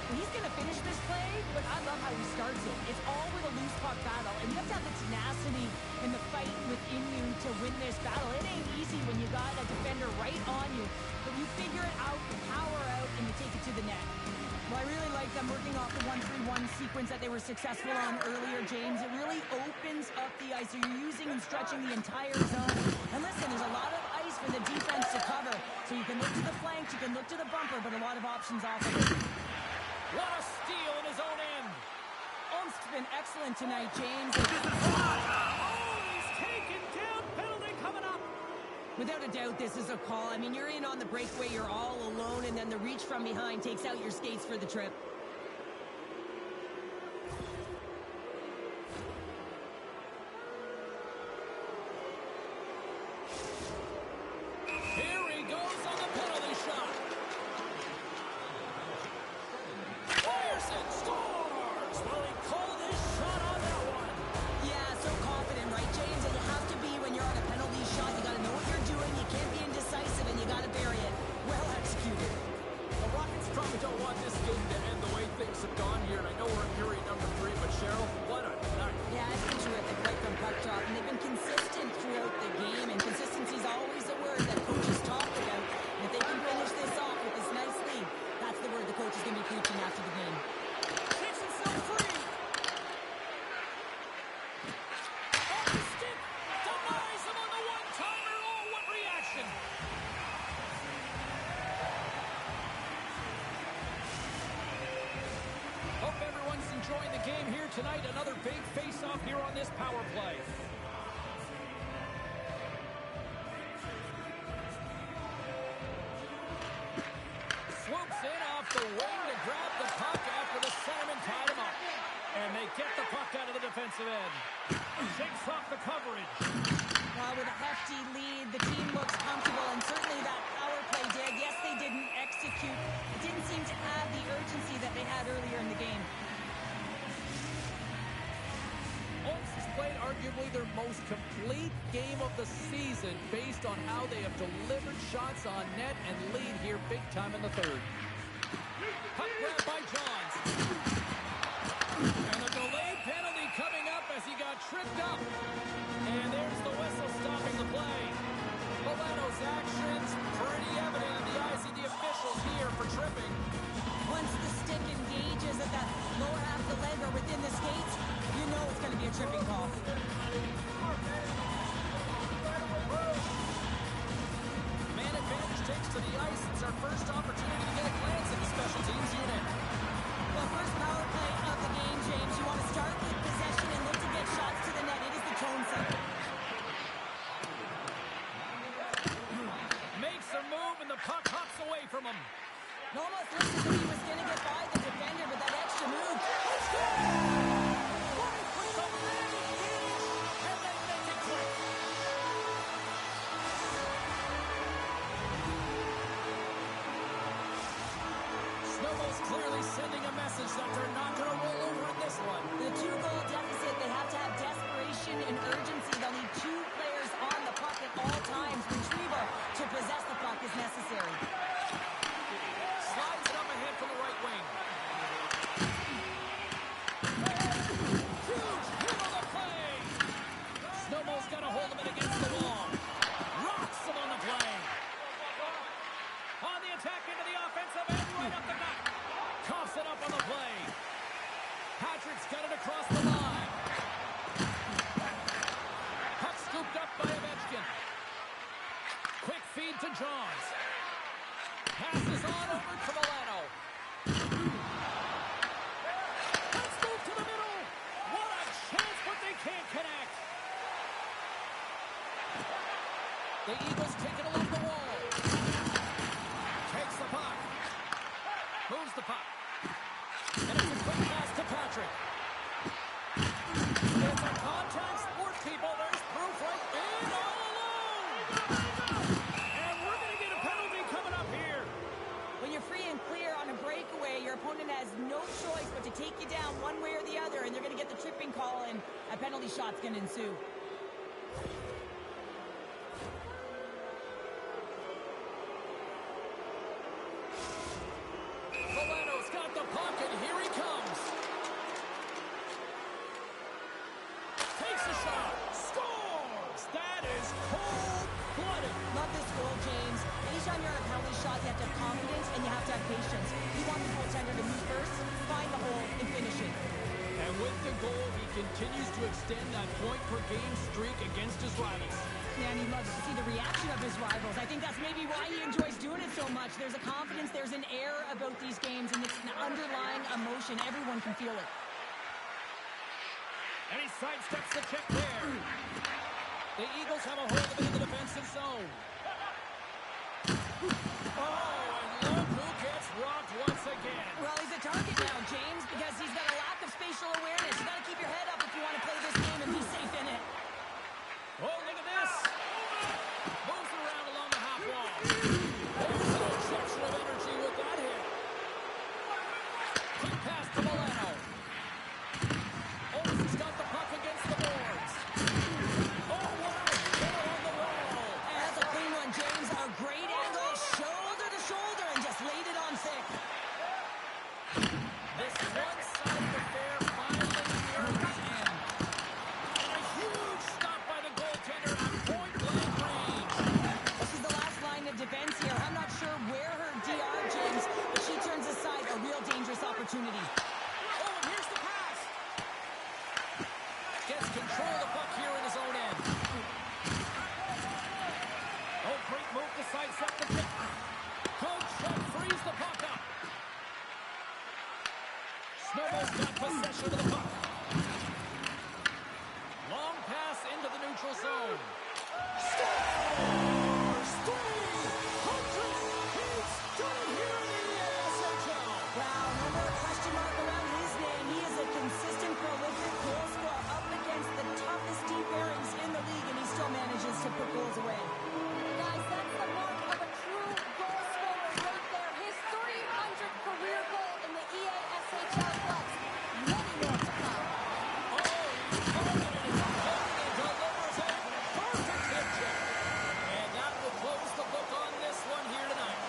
He's going to finish this play, but I love how he starts it. It's all with a loose puck battle, and you have to have the tenacity and the fight within you to win this battle. It ain't easy when you got a defender right on you, but you figure it out, you power out, and you take it to the net. Well, I really like them working off the 1-3-1 sequence that they were successful on earlier, James. It really opens up the ice. So you're using and stretching the entire zone. And listen, there's a lot of ice for the defense to cover. So you can look to the flanks, you can look to the bumper, but a lot of options off of it. What a steal in his own end. Oak's been excellent tonight, James. Oh, he's taken down. Penalty coming up. Without a doubt, this is a call. I mean, you're in on the breakaway, you're all alone, and then the reach from behind takes out your skates for the trip. Here he goes on the penalty shot. Ryerson scores! Well, he called his shot on that one. Yeah, so confident, right, James? And you have to be when you're on a penalty shot. You got to know what you're doing. You can't be indecisive, and you got to bury it. Well executed. The Rockets probably don't want this game to end the way things have gone here, and I know we're in period number 3, but Cheryl, what a night. Yeah, it's been terrific right from puck drop, and they've been consistent throughout the game, and consistency is always a word that coaches talk about. And if they can finish this off with this nice lead, that's the word the coach is going to be preaching after the game. Takes himself free. Off the stick. Denies him on the one-timer. Oh, what reaction. Hope everyone's enjoying the game here tonight. Another big face-off here on this power play. Swoops in off the wing to grab the puck after the centerman tied him up. And they get the puck out of the defensive end. Shakes off the coverage. With a hefty lead, the team looks comfortable, and certainly that power play did. Yes, they didn't execute. It didn't seem to have the urgency that they had earlier in the game. Oaks has played arguably their most complete game of the season based on how they have delivered shots on net and lead here big time in the third. Puck grab by Johns. And a delayed penalty coming up as he got tripped up. And there's the whistle stopping the play. Milano's actions pretty evident in the eyes of the officials here for tripping. Once the stick engages at the lower half of the leg or within the skates, you know it's going to be a tripping call. Man advantage takes to the ice. It's our first opportunity to get a glance at the special teams unit. Well, first power play of the game, James. You want to start with possession and look to get shots to the net. It is the tone setter. Makes a move and the puck hops away from him. It almost looks as if he was going to get by the defender with that extra move. Snowball's clearly sending a message that they're not going to roll over in this one. The 2-goal deficit, they have to have desperation and urgency. They'll need 2 players on the puck at all times. Retrieval to possess the puck is necessary. Slides it up ahead from the right wing. Huge hit on the play. Snowball's got to hold him in against the wall. Rocks him on the play. On the attack into the offensive end, right up the gut. Coughs it up on the play. Patrick's got it across the line. feed to Johns. Passes on over to Milano. Let's move to the middle. What a chance, but they can't connect. The Eagles take it along the wall. Takes the puck. Moves the puck. And it's a quick pass to Patrick. It's a contact sport, people. There's proof right in all alone. And we're going to get a penalty coming up here. When you're free and clear on a breakaway, your opponent has no choice but to take you down one way or the other, and they're going to get the tripping call, and a penalty shot's going to ensue. Milano's got the puck, and here he comes. Takes a shot. Scores! That is cold-blooded. Love this goal, James. Anytime you're on a penalty shot, you have to have confidence and you have to have patience. You want the goaltender to move first, find the hole, and finish it. And with the goal, he continues to extend that point-per-game streak against his rivals. Yeah, and he loves to see the reaction of his rivals. I think that's maybe why he enjoys doing it so much. There's a confidence, there's an air about these games, and it's an underlying emotion. Everyone can feel it. And he sidesteps the check there. The Eagles have a hold of it in the defensive zone. Oh, and look who gets rocked once again. Well, he's a target now, James, because he's got a lack of spatial awareness. You got to keep your head up if you want to play this game and be safe in it. Oh, look at this. Moves around along the half wall. There's an injection of energy with that hit. Quick pass to Milano. He's got the puck against the boards. Oh, wow. Hit on the wall. And that's a clean one, James. A great angle, shoulder to shoulder, and just laid it on thick. This one-sided affair finally nears its end. And a huge stop by the goaltender at point-blank range. This is the last line of defense here. I'm not sure where her DR, James, but she turns aside a real dangerous opportunity. Oh, and here's the pass. Gets control of the puck here in his own end. Oh, great move to sidestep the pick. Coach frees the puck up. Snowball's got possession of the puck. Long pass into the neutral zone. Scores! 300! He's done it here in the EASHL. Wow, no more question mark around his name. He is a consistent, prolific goal scorer up against the toughest deep pairings in the league, and he still manages to put goals away. Guys, that's the mark of a true goal scorer right there. His 300th career goal in the EASHL clubs. Many more to come. Oh, he's holding it. He's holding it. Delivers a perfect hit check. And that will close the book on this one here tonight.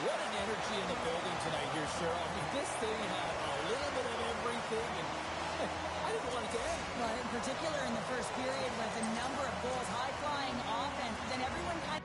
What an energy in the building tonight here, Cheryl. I mean, this thing had a little bit of everything, and I didn't want it to end. Well, in particular in the first period with a number of goals, high-flying offense, then everyone kind of